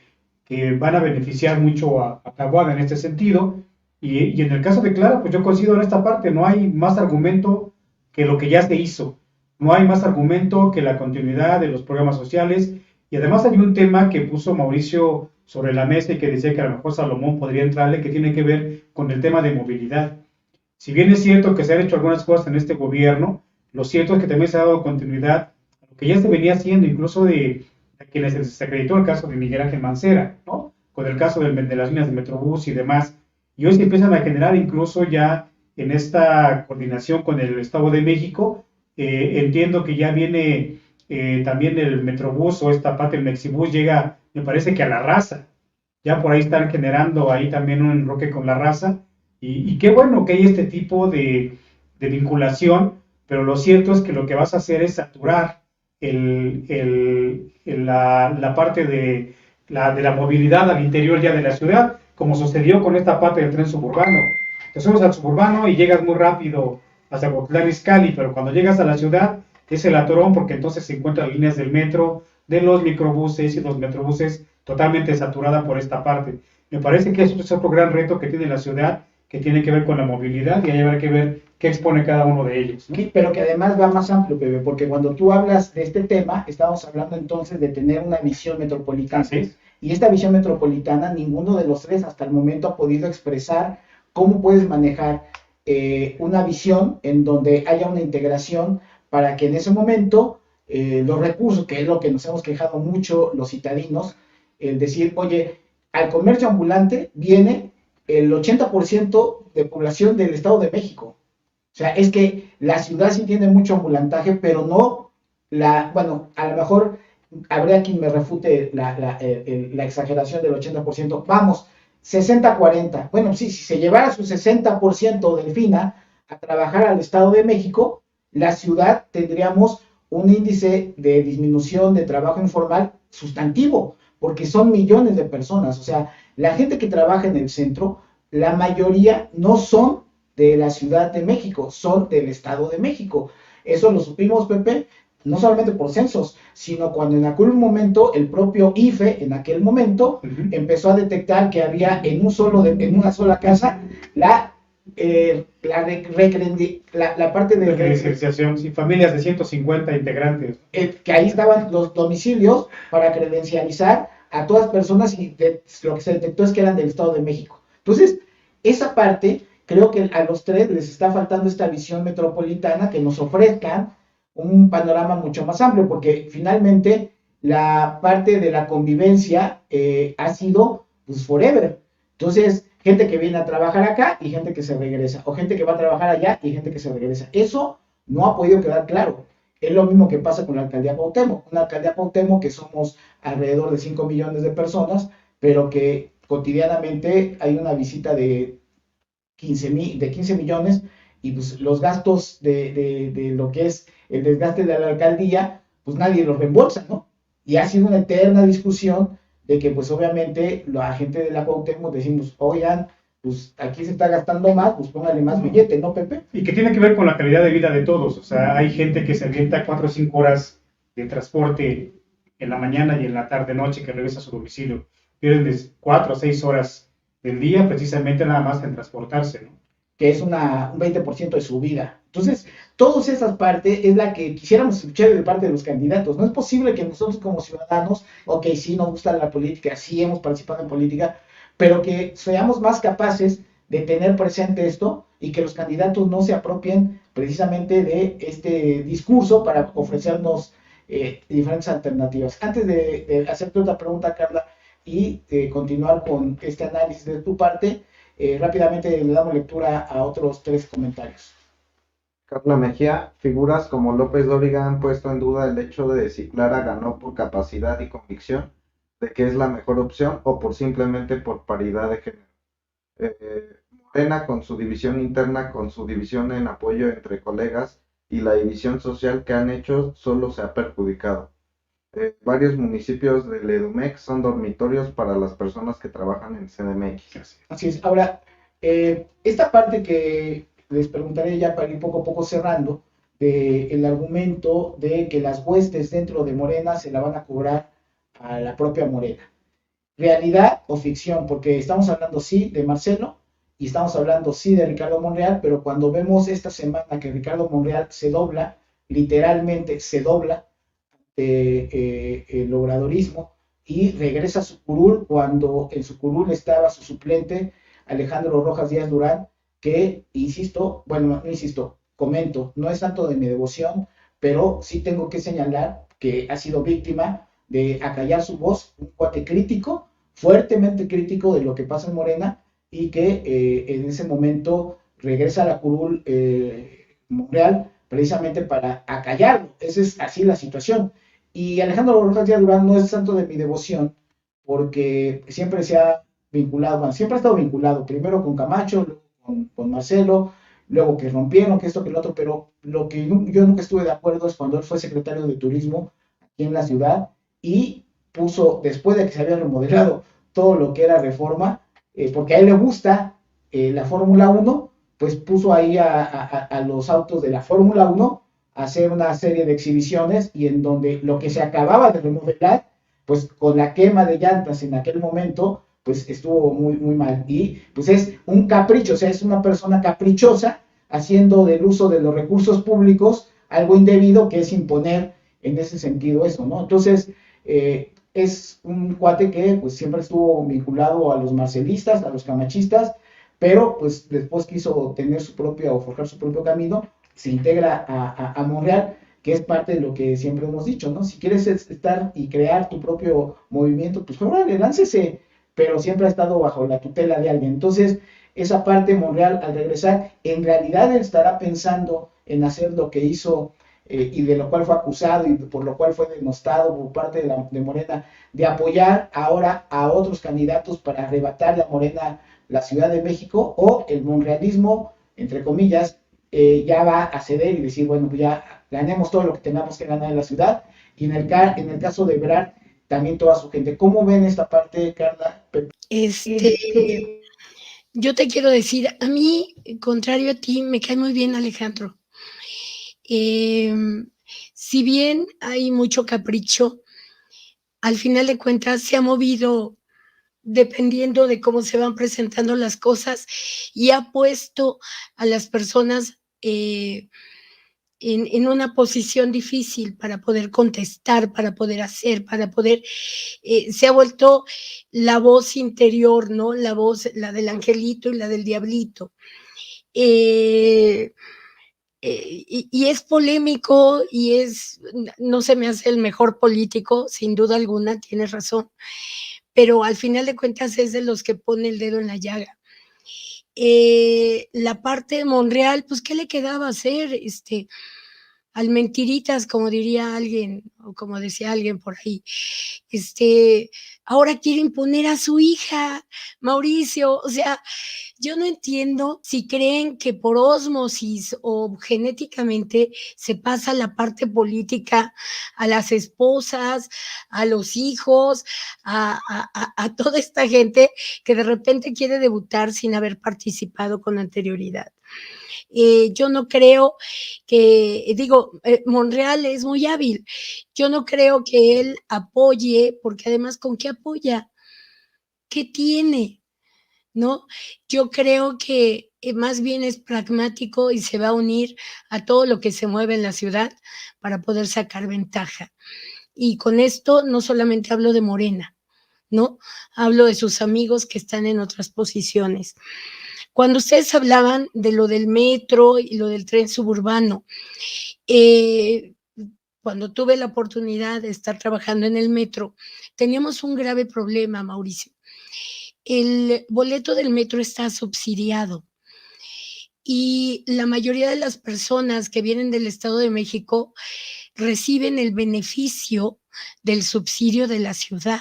van a beneficiar mucho a Taboada en este sentido, y en el caso de Clara, pues yo coincido en esta parte, no hay más argumento que lo que ya se hizo, no hay más argumento que la continuidad de los programas sociales, y además hay un tema que puso Mauricio sobre la mesa y que decía que a lo mejor Salomón podría entrarle, que tiene que ver con el tema de movilidad. Si bien es cierto que se han hecho algunas cosas en este gobierno, lo cierto es que también se ha dado continuidad a lo que ya se venía haciendo, incluso de quienes se acreditó el caso de Miguel Ángel Mancera, ¿no? Con el caso de las líneas de Metrobús y demás. Y hoy se empiezan a generar incluso ya en esta coordinación con el Estado de México, entiendo que ya viene también el Metrobús o esta parte del Mexibús llega, me parece que a La Raza. Ya por ahí están generando ahí también un enroque con La Raza. Y qué bueno que hay este tipo de vinculación, pero lo cierto es que lo que vas a hacer es saturar la parte de la movilidad al interior ya de la ciudad, como sucedió con esta parte del tren suburbano. Te subes al suburbano y llegas muy rápido hasta Cuautitlán Izcalli, pero cuando llegas a la ciudad es el atorón, porque entonces se encuentran líneas del metro, de los microbuses y los metrobuses totalmente saturada por esta parte. Me parece que eso es otro gran reto que tiene la ciudad, que tiene que ver con la movilidad, y ahí habrá que ver qué expone cada uno de ellos, ¿no? Pero que además va más amplio, Pepe, porque cuando tú hablas de este tema, estamos hablando entonces de tener una visión metropolitana. Así. Y esta visión metropolitana, ninguno de los tres hasta el momento ha podido expresar cómo puedes manejar una visión en donde haya una integración para que en ese momento los recursos, que es lo que nos hemos quejado mucho los citadinos, el decir, oye, al comercio ambulante viene el 80% de población del Estado de México. O sea, es que la ciudad sí tiene mucho ambulantaje, pero no bueno, a lo mejor habría quien me refute la exageración del 80%. Vamos, 60-40. Bueno, sí, si se llevara su 60% Delfina a trabajar al Estado de México, la ciudad tendríamos un índice de disminución de trabajo informal sustantivo, porque son millones de personas. O sea, la gente que trabaja en el centro, la mayoría no son de la Ciudad de México, son del Estado de México. Eso lo supimos, Pepe, no solamente por censos, sino cuando en aquel momento el propio IFE, en aquel momento, empezó a detectar que había en una sola casa la parte de credencialización, sí, familias de 150 integrantes. Que ahí estaban los domicilios para credencializar a todas personas y lo que se detectó es que eran del Estado de México. Entonces, esa parte, creo que a los tres les está faltando esta visión metropolitana, que nos ofrezcan un panorama mucho más amplio, porque finalmente la parte de la convivencia ha sido pues forever. Entonces, gente que viene a trabajar acá y gente que se regresa, o gente que va a trabajar allá y gente que se regresa. Eso no ha podido quedar claro. Es lo mismo que pasa con la alcaldía Cuauhtémoc. Una alcaldía Cuauhtémoc que somos alrededor de 5 millones de personas, pero que cotidianamente hay una visita de 15 millones y pues los gastos de lo que es el desgaste de la alcaldía, pues nadie los reembolsa, ¿no? Y ha sido una eterna discusión de que pues obviamente la gente de la Cuauhtémoc decimos, oigan, pues aquí se está gastando más, pues póngale más billete, ¿no, Pepe? Y que tiene que ver con la calidad de vida de todos. O sea, hay gente que se avienta 4 o 5 horas de transporte en la mañana y en la tarde-noche que regresa a su domicilio. Pierden 4 o 6 horas del día precisamente nada más en transportarse, ¿no? Que es un 20% de su vida. Entonces, todas esas partes es la que quisiéramos escuchar de parte de los candidatos. No es posible que nosotros como ciudadanos, ok, sí nos gusta la política, sí hemos participado en política, pero que seamos más capaces de tener presente esto y que los candidatos no se apropien precisamente de este discurso para ofrecernos diferentes alternativas. Antes de hacerte otra pregunta, Carla, y continuar con este análisis de tu parte, rápidamente le damos lectura a otros 3 comentarios. Carla Mejía, figuras como López Dóriga han puesto en duda el hecho de si Clara ganó por capacidad y convicción de que es la mejor opción o simplemente por paridad de género. Morena, con su división interna, con su división en apoyo entre colegas y la división social que han hecho, solo se ha perjudicado. Varios municipios del EDUMEX son dormitorios para las personas que trabajan en CDMX. Así es. Ahora, esta parte que les preguntaré ya para ir poco a poco cerrando, el argumento de que las huestes dentro de Morena se la van a cobrar a la propia Morena. ¿Realidad o ficción? Porque estamos hablando sí de Marcelo y estamos hablando sí de Ricardo Monreal, pero cuando vemos esta semana que Ricardo Monreal se dobla, literalmente se dobla, el obradorismo y regresa a su curul cuando en su curul estaba su suplente Alejandro Rojas Díaz Durán, que comento, no es tanto de mi devoción, pero sí tengo que señalar que ha sido víctima de acallar su voz, un cuate crítico, fuertemente crítico de lo que pasa en Morena, y que en ese momento regresa a la curul Monreal precisamente para acallarlo. Esa es así la situación. Y Alejandro Rojas Díaz Durán no es santo de mi devoción, porque siempre se ha vinculado, siempre ha estado vinculado, primero con Camacho, luego con Marcelo, luego que rompieron, que esto, que lo otro, pero lo que yo nunca estuve de acuerdo es cuando él fue secretario de Turismo aquí en la ciudad y puso, después de que se había remodelado todo lo que era Reforma, porque a él le gusta la Fórmula 1, pues puso ahí a los autos de la Fórmula 1 a hacer una serie de exhibiciones y en donde lo que se acababa de remodelar, pues con la quema de llantas en aquel momento, pues estuvo muy, muy mal. Y pues es un capricho, o sea, es una persona caprichosa haciendo del uso de los recursos públicos algo indebido, que es imponer en ese sentido eso, ¿no? Entonces, es un cuate que pues siempre estuvo vinculado a los marcelistas, a los camachistas, pero pues después quiso tener su propia o forjar su propio camino, se integra a Monreal, que es parte de lo que siempre hemos dicho, ¿no? Si quieres estar y crear tu propio movimiento, pues órale, láncese, pero siempre ha estado bajo la tutela de alguien. Entonces, esa parte Monreal, al regresar, en realidad él estará pensando en hacer lo que hizo y de lo cual fue acusado y por lo cual fue denostado por parte de Morena, de apoyar ahora a otros candidatos para arrebatarle a Morena la Ciudad de México, o el monrealismo, entre comillas, ya va a ceder y decir, bueno, pues ya ganemos todo lo que tengamos que ganar en la ciudad, y en el caso de Ebrard, también toda su gente. ¿Cómo ven esta parte, Carla? Yo te quiero decir, a mí, contrario a ti, me cae muy bien Alejandro. Si bien hay mucho capricho, al final de cuentas se ha movido dependiendo de cómo se van presentando las cosas, y ha puesto a las personas en una posición difícil para poder contestar, para poder hacer, para poder, se ha vuelto la voz interior, ¿no? La voz, la del angelito y la del diablito. Y es polémico y no se me hace el mejor político, sin duda alguna, tienes razón, pero al final de cuentas es de los que pone el dedo en la llaga. La parte de Monreal, pues, ¿qué le quedaba hacer? Al mentiritas, como diría alguien, o como decía alguien por ahí. Ahora quiere imponer a su hija, Mauricio. O sea, yo no entiendo si creen que por ósmosis o genéticamente se pasa la parte política a las esposas, a los hijos, a toda esta gente que de repente quiere debutar sin haber participado con anterioridad. Yo no creo Monreal es muy hábil. Yo no creo que él apoye, porque además, ¿con qué apoya? ¿Qué tiene? ¿No? Yo creo que más bien es pragmático y se va a unir a todo lo que se mueve en la ciudad para poder sacar ventaja. Y con esto no solamente hablo de Morena, ¿no? Hablo de sus amigos que están en otras posiciones. Cuando ustedes hablaban de lo del metro y lo del tren suburbano, cuando tuve la oportunidad de estar trabajando en el metro, teníamos un grave problema, Mauricio. El boleto del metro está subsidiado y la mayoría de las personas que vienen del Estado de México reciben el beneficio del subsidio de la ciudad.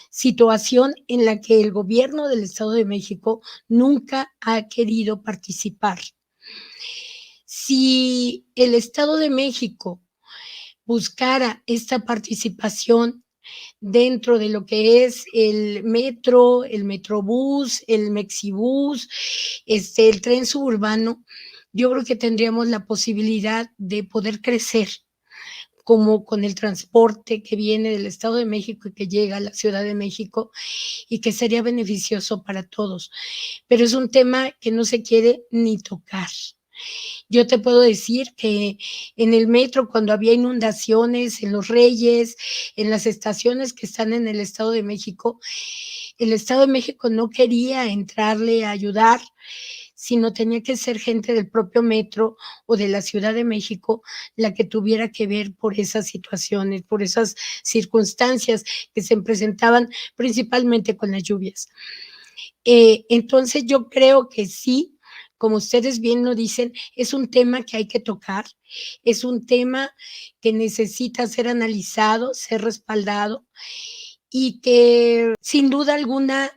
Situación en la que el gobierno del Estado de México nunca ha querido participar. Si el Estado de México buscara esta participación dentro de lo que es el metro, el metrobús, el mexibús, el tren suburbano, yo creo que tendríamos la posibilidad de poder crecer como con el transporte que viene del Estado de México y que llega a la Ciudad de México, y que sería beneficioso para todos. Pero es un tema que no se quiere ni tocar. Yo te puedo decir que en el metro, cuando había inundaciones, en Los Reyes, en las estaciones que están en el Estado de México, el Estado de México no quería entrarle a ayudar, sino tenía que ser gente del propio metro o de la Ciudad de México la que tuviera que ver por esas situaciones, por esas circunstancias que se presentaban principalmente con las lluvias. Entonces yo creo que sí, como ustedes bien lo dicen, es un tema que hay que tocar, es un tema que necesita ser analizado, ser respaldado, y que sin duda alguna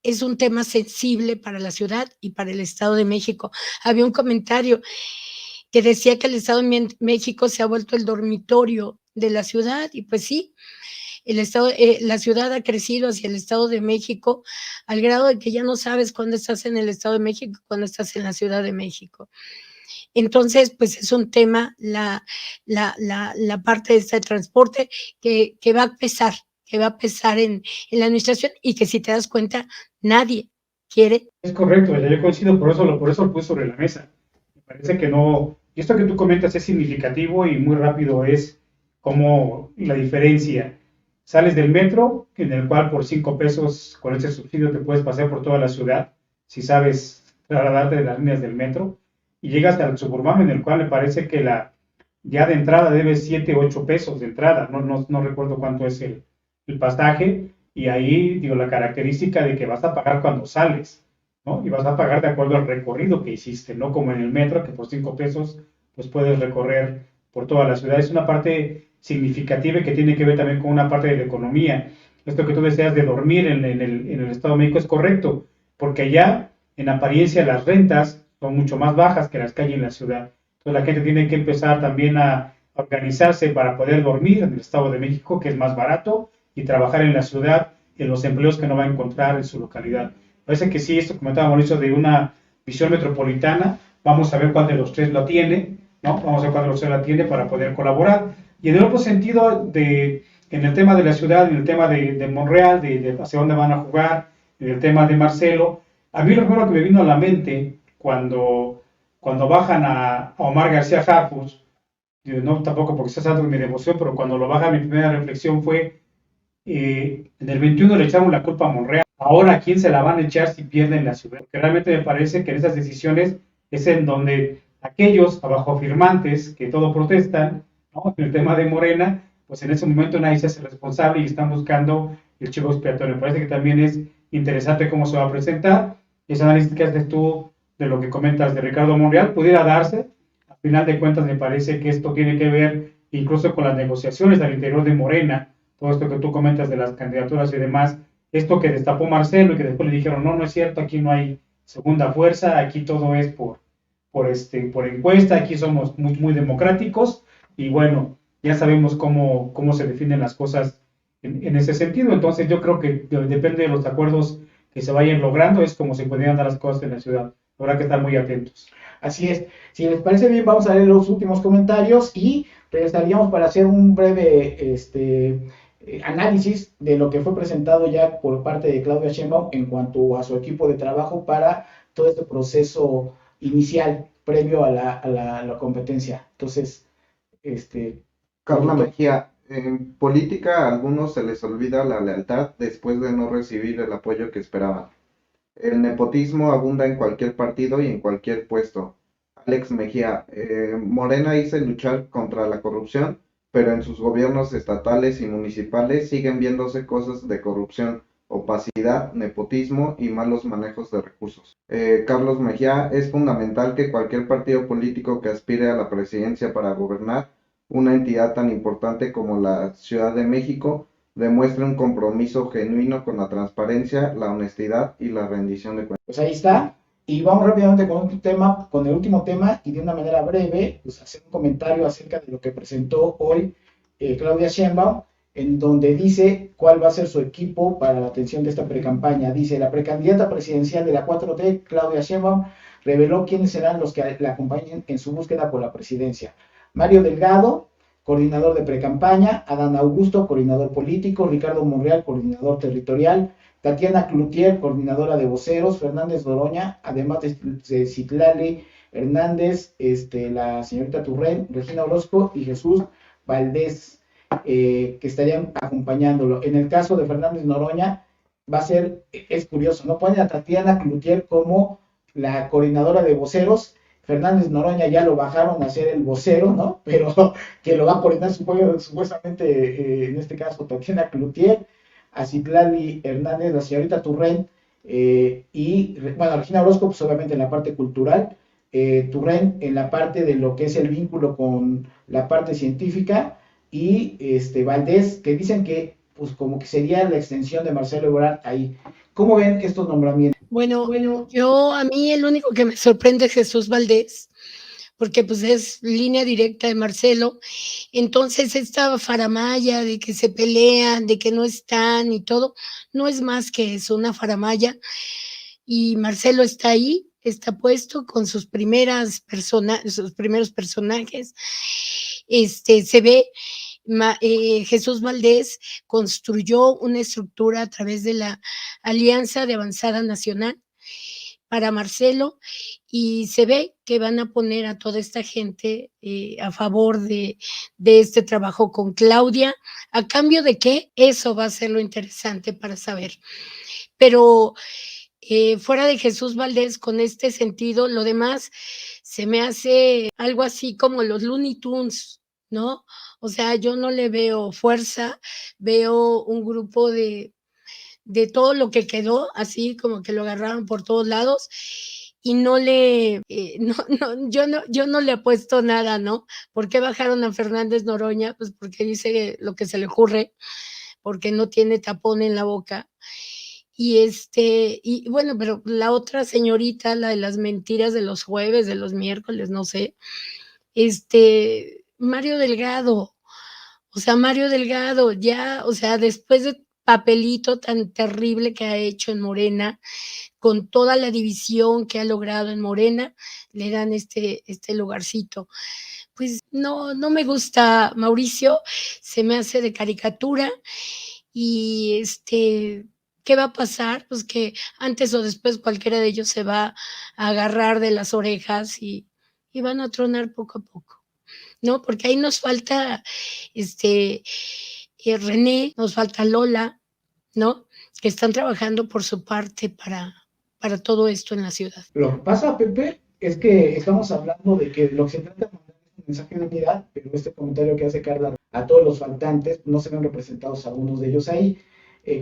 es un tema sensible para la ciudad y para el Estado de México. Había un comentario que decía que el Estado de México se ha vuelto el dormitorio de la ciudad, y pues sí, la ciudad ha crecido hacia el Estado de México al grado de que ya no sabes cuándo estás en el Estado de México y cuándo estás en la Ciudad de México. Entonces, pues es un tema, la parte de este transporte que va a pesar en la administración, y que si te das cuenta, nadie quiere. Es correcto, yo coincido, por eso lo puse sobre la mesa. Me parece que no, y esto que tú comentas es significativo y muy rápido es como la diferencia. Sales del metro, en el cual por 5 pesos con ese subsidio te puedes pasear por toda la ciudad, si sabes trasladarte de las líneas del metro, y llegas al suburbano, en el cual me parece que ya de entrada debes 7, 8 pesos de entrada, no recuerdo cuánto es el pasaje, y ahí digo la característica de que vas a pagar cuando sales, ¿no? Y vas a pagar de acuerdo al recorrido que hiciste, no como en el metro, que por 5 pesos pues puedes recorrer por toda la ciudad. Es una parte significativa que tiene que ver también con una parte de la economía. Esto que tú deseas de dormir en el Estado de México es correcto, porque allá en apariencia las rentas son mucho más bajas que las que hay en la ciudad. Entonces la gente tiene que empezar también a organizarse para poder dormir en el Estado de México, que es más barato, y trabajar en la ciudad, en los empleos que no va a encontrar en su localidad. Parece que sí, esto comentaba Mauricio de una visión metropolitana, vamos a ver cuál de los tres la tiene, ¿no? Vamos a ver cuál de los tres la tiene para poder colaborar. Y en el otro sentido, en el tema de la ciudad, en el tema de Monreal, de hacia dónde van a jugar, en el tema de Marcelo, a mí lo primero que me vino a la mente cuando bajan a Omar García Harfuch, no tampoco porque sea santo de mi devoción, pero cuando lo bajan, mi primera reflexión fue, en el 21 le echaron la culpa a Monreal, ahora ¿a quién se la van a echar si pierden la ciudad? Porque realmente me parece que en esas decisiones es en donde aquellos abajo firmantes que todo protestan, ¿no? En el tema de Morena, pues en ese momento nadie se hace responsable y están buscando el chivo expiatorio. Me parece que también es interesante cómo se va a presentar. Ese análisis que haces tú de lo que comentas de Ricardo Monreal pudiera darse. Al final de cuentas me parece que esto tiene que ver incluso con las negociaciones al interior de Morena, todo esto que tú comentas de las candidaturas y demás, esto que destapó Marcelo y que después le dijeron, no es cierto, aquí no hay segunda fuerza, aquí todo es por encuesta, aquí somos muy democráticos, y bueno, ya sabemos cómo se definen las cosas en ese sentido. Entonces yo creo que depende de los acuerdos que se vayan logrando, es como se podrían dar las cosas en la ciudad. Habrá que estar muy atentos. Así es. Si les parece bien, vamos a leer los últimos comentarios y regresaríamos para hacer un breve análisis de lo que fue presentado ya por parte de Claudia Sheinbaum en cuanto a su equipo de trabajo para todo este proceso inicial previo a la competencia. Entonces, Carla Mejía, en política a algunos se les olvida la lealtad después de no recibir el apoyo que esperaban. El nepotismo abunda en cualquier partido y en cualquier puesto. Alex Mejía, Morena dice luchar contra la corrupción, pero en sus gobiernos estatales y municipales siguen viéndose cosas de corrupción, opacidad, nepotismo y malos manejos de recursos. Carlos Mejía, es fundamental que cualquier partido político que aspire a la presidencia para gobernar una entidad tan importante como la Ciudad de México demuestre un compromiso genuino con la transparencia, la honestidad y la rendición de cuentas. Pues ahí está. Y vamos rápidamente con el último tema y de una manera breve, pues hacer un comentario acerca de lo que presentó hoy Claudia Sheinbaum, en donde dice cuál va a ser su equipo para la atención de esta precampaña. Dice, la precandidata presidencial de la 4T, Claudia Sheinbaum, reveló quiénes serán los que la acompañen en su búsqueda por la presidencia. Mario Delgado, coordinador de precampaña; Adán Augusto, coordinador político; Ricardo Monreal, coordinador territorial; Tatiana Cloutier, coordinadora de voceros; Fernández Noroña, además de Citlali Hernández, la señorita Turren, Regina Orozco y Jesús Valdés, que estarían acompañándolo. En el caso de Fernández Noroña, es curioso, ¿no? Ponen a Tatiana Cloutier como la coordinadora de voceros. Fernández Noroña ya lo bajaron a ser el vocero, ¿no? Pero que lo va a coordinar supuestamente, en este caso, Tatiana Cloutier, a Citlali Hernández, la señorita Turren, y, bueno, Regina Orozco, pues obviamente en la parte cultural, Turren en la parte de lo que es el vínculo con la parte científica, y Valdés, que dicen que, pues como que sería la extensión de Marcelo Ebrard ahí. ¿Cómo ven estos nombramientos? Bueno, a mí el único que me sorprende es Jesús Valdés, porque pues es línea directa de Marcelo. Entonces esta faramaya de que se pelean, de que no están y todo, no es más que eso, una faramaya. Y Marcelo está ahí, está puesto con sus primeros personajes. Se ve, Jesús Valdés construyó una estructura a través de la Alianza de Avanzada Nacional, para Marcelo, y se ve que van a poner a toda esta gente a favor de este trabajo con Claudia. ¿A cambio de qué? Eso va a ser lo interesante para saber. Pero fuera de Jesús Valdés, con este sentido, lo demás se me hace algo así como los Looney Tunes, ¿no? O sea, yo no le veo fuerza, veo un grupo de todo lo que quedó, así como que lo agarraron por todos lados y no le, yo no le apuesto nada, ¿no? ¿Por qué bajaron a Fernández Noroña? Pues porque dice lo que se le ocurre, porque no tiene tapón en la boca. Y bueno, pero la otra señorita, la de las mentiras de los jueves, de los miércoles, no sé, Mario Delgado, o sea, Mario Delgado, ya, o sea, después de papelito tan terrible que ha hecho en Morena, con toda la división que ha logrado en Morena, le dan este lugarcito. Pues no me gusta Mauricio, se me hace de caricatura y ¿qué va a pasar? Pues que antes o después cualquiera de ellos se va a agarrar de las orejas y van a tronar poco a poco, ¿no? Porque ahí nos falta René, nos falta Lola, ¿no? Que están trabajando por su parte para todo esto en la ciudad. Lo que pasa, Pepe, es que estamos hablando de que lo que se trata de mandar es un mensaje de unidad, pero este comentario que hace Carla a todos los faltantes, no se ven representados algunos de ellos ahí.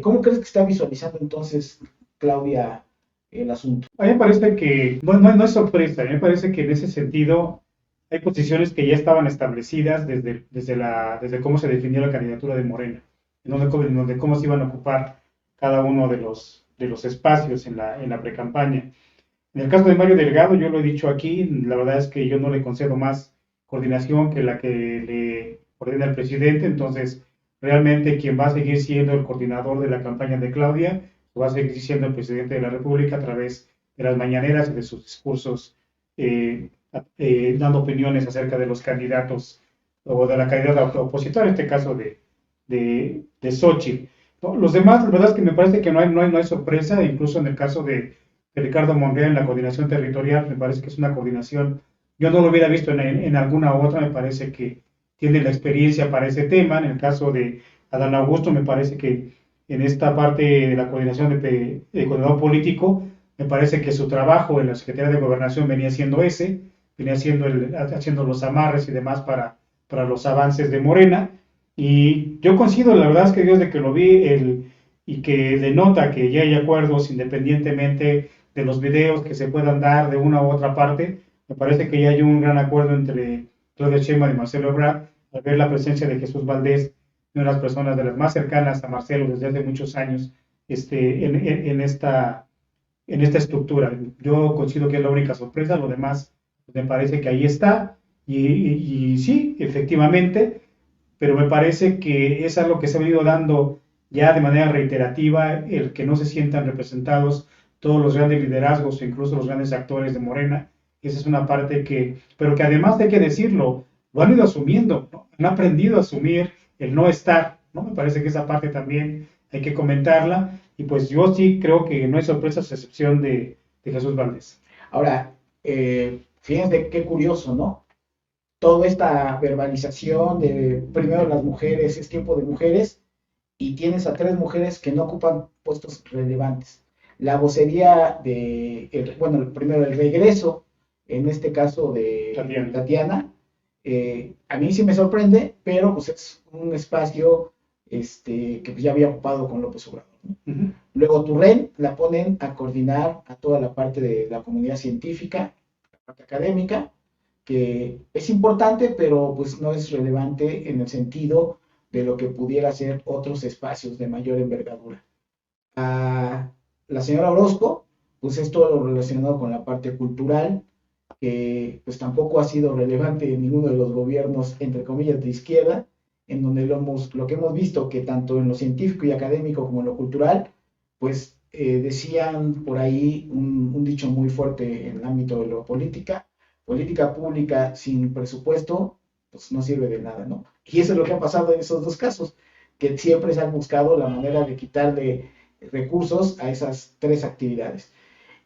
¿Cómo crees que está visualizando entonces Claudia el asunto? A mí me parece que no es sorpresa, a mí me parece que en ese sentido hay posiciones que ya estaban establecidas desde cómo se definió la candidatura de Morena, en donde cómo se iban a ocupar cada uno de los espacios en la precampaña. En el caso de Mario Delgado, yo lo he dicho aquí, la verdad es que yo no le concedo más coordinación que la que le ordena el presidente, entonces realmente quien va a seguir siendo el coordinador de la campaña de Claudia va a seguir siendo el presidente de la República a través de las mañaneras y de sus discursos, dando opiniones acerca de los candidatos o de la candidata opositora, en este caso de Xochitl. Los demás, la verdad es que me parece que no hay sorpresa, incluso en el caso de Ricardo Monreal en la coordinación territorial, me parece que es una coordinación, yo no lo hubiera visto en alguna otra, me parece que tiene la experiencia para ese tema. En el caso de Adán Augusto, me parece que en esta parte de la coordinación de coordinador político, me parece que su trabajo en la Secretaría de Gobernación venía siendo haciendo los amarres y demás para los avances de Morena, y yo coincido, la verdad es que desde que lo vi, y que denota que ya hay acuerdos independientemente de los videos que se puedan dar de una u otra parte, me parece que ya hay un gran acuerdo entre Claudia Sheinbaum y Marcelo Ebrard, al ver la presencia de Jesús Valdés, una de las personas de las más cercanas a Marcelo desde hace muchos años, en esta estructura. Yo considero que es la única sorpresa, lo demás me parece que ahí está, y sí, efectivamente, pero me parece que es algo que se ha venido dando ya de manera reiterativa, el que no se sientan representados todos los grandes liderazgos e incluso los grandes actores de Morena. Esa es una parte pero que además hay que decirlo, lo han ido asumiendo, ¿no? Han aprendido a asumir el no estar, ¿no? Me parece que esa parte también hay que comentarla, y pues yo sí creo que no hay sorpresas a excepción de Jesús Valdés. Ahora, fíjense qué curioso, ¿no? Toda esta verbalización de primero las mujeres, es tiempo de mujeres, y tienes a 3 mujeres que no ocupan puestos relevantes. La vocería primero el regreso, en este caso de Tatiana, a mí sí me sorprende, pero pues es un espacio que pues ya había ocupado con López Obrador, ¿no? Uh-huh. Luego Turren la ponen a coordinar a toda la parte de la comunidad científica, la parte académica, que es importante, pero pues no es relevante en el sentido de lo que pudiera ser otros espacios de mayor envergadura. A la señora Orozco, pues es todo lo relacionado con la parte cultural, que pues tampoco ha sido relevante en ninguno de los gobiernos, entre comillas, de izquierda, en donde lo que hemos visto, que tanto en lo científico y académico como en lo cultural, pues decían por ahí un dicho muy fuerte en el ámbito de la política pública sin presupuesto, pues no sirve de nada, ¿no? Y eso es lo que ha pasado en esos 2 casos, que siempre se han buscado la manera de quitarle recursos a esas 3 actividades.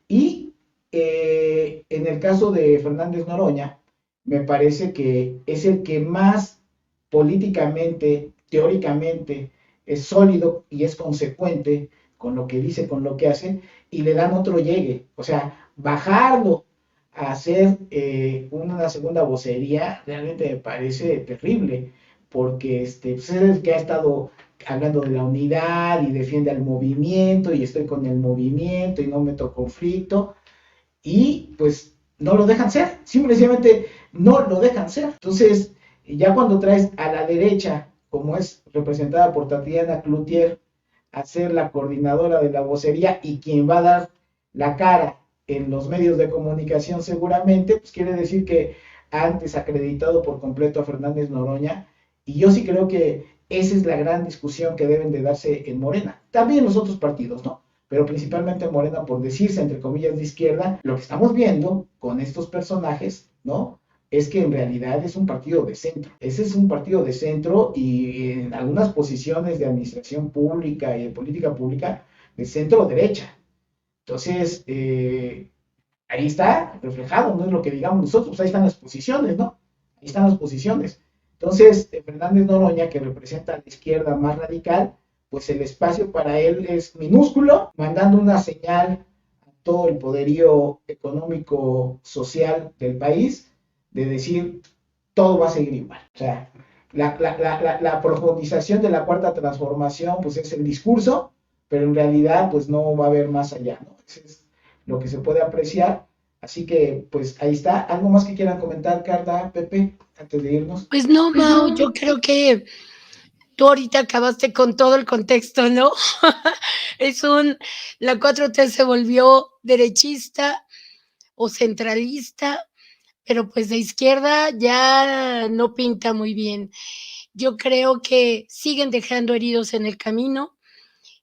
Y en el caso de Fernández Noroña, me parece que es el que más políticamente, teóricamente, es sólido y es consecuente con lo que dice, con lo que hace, y le dan otro llegue. O sea, bajarlo a hacer una segunda vocería realmente me parece terrible, porque pues es el que ha estado hablando de la unidad y defiende al movimiento y estoy con el movimiento y no meto conflicto y pues no lo dejan ser, simplemente no lo dejan ser. Entonces, ya cuando traes a la derecha, como es representada por Tatiana Cloutier, a ser la coordinadora de la vocería y quien va a dar la cara en los medios de comunicación seguramente, pues quiere decir que han desacreditado por completo a Fernández Noroña, y yo sí creo que esa es la gran discusión que deben de darse en Morena, también los otros partidos, ¿no? Pero principalmente Morena, por decirse entre comillas de izquierda, lo que estamos viendo con estos personajes, ¿no? Es que en realidad es un partido de centro. Ese es un partido de centro y en algunas posiciones de administración pública y de política pública de centro derecha. Entonces, ahí está reflejado, no es lo que digamos nosotros, pues ahí están las posiciones, ¿no? Ahí están las posiciones. Entonces, Fernández Noroña, que representa a la izquierda más radical, pues el espacio para él es minúsculo, mandando una señal a todo el poderío económico, social del país, de decir, todo va a seguir igual. O sea, la profundización de la cuarta transformación, pues es el discurso, pero en realidad, pues no va a haber más allá, ¿no? Eso es lo que se puede apreciar. Así que, pues ahí está. ¿Algo más que quieran comentar, Carla, Pepe, antes de irnos? Pues no, Mau, yo creo que tú ahorita acabaste con todo el contexto, ¿no? La 4T se volvió derechista o centralista, pero pues de izquierda ya no pinta muy bien. Yo creo que siguen dejando heridos en el camino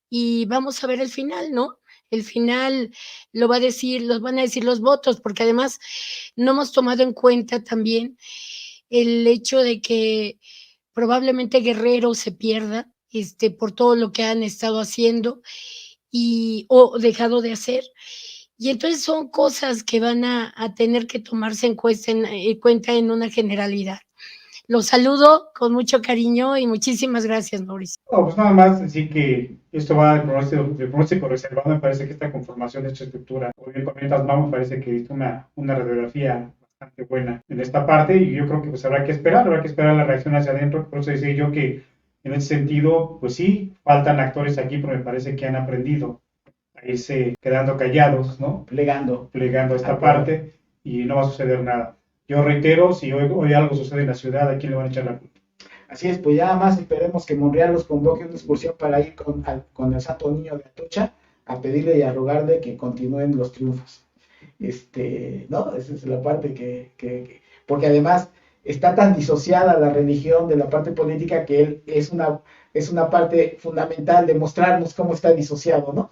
y vamos a ver el final, ¿no? El final lo va a decir, los van a decir los votos, porque además no hemos tomado en cuenta también el hecho de que probablemente Guerrero se pierda por todo lo que han estado haciendo o dejado de hacer. Y entonces son cosas que van a tener que tomarse en cuenta en una generalidad. Los saludo con mucho cariño y muchísimas gracias, Mauricio. No, pues nada más decir que esto va de pronóstico reservado. Me parece que esta conformación de esta estructura, como bien comentas, me parece que es una radiografía bastante buena en esta parte, y yo creo que pues habrá que esperar la reacción hacia adentro. Por eso decía yo que en ese sentido, pues sí, faltan actores aquí, pero me parece que han aprendido a irse quedando callados, ¿no? Plegando esta parte, y no va a suceder nada. Yo reitero, si hoy algo sucede en la ciudad, ¿a quién le van a echar la culpa? Así es, pues ya nada más esperemos que Monreal los convoque una excursión para ir con el Santo Niño de Atocha a pedirle y a rogarle que continúen los triunfos. ¿No? Esa es la parte porque además está tan disociada la religión de la parte política que él es una parte fundamental de mostrarnos cómo está disociado, ¿no?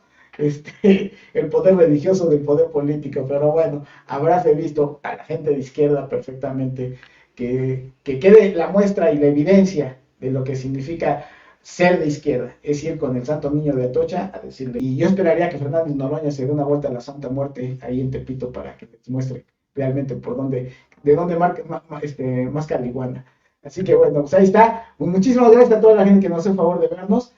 El poder religioso del poder político, pero bueno, habráse visto a la gente de izquierda perfectamente que quede la muestra y la evidencia de lo que significa ser de izquierda, es ir con el Santo Niño de Atocha a decirle. Y yo esperaría que Fernández Noroña se dé una vuelta a la Santa Muerte ahí en Tepito para que les muestre realmente de dónde más Caliguana. Así que bueno, pues ahí está. Pues muchísimas gracias a toda la gente que nos hace el favor de vernos.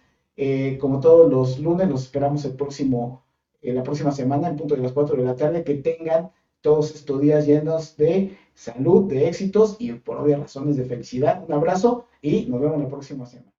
Como todos los lunes, los esperamos la próxima semana en punto de las 4 de la tarde. Que tengan todos estos días llenos de salud, de éxitos y por obvias razones de felicidad. Un abrazo y nos vemos la próxima semana.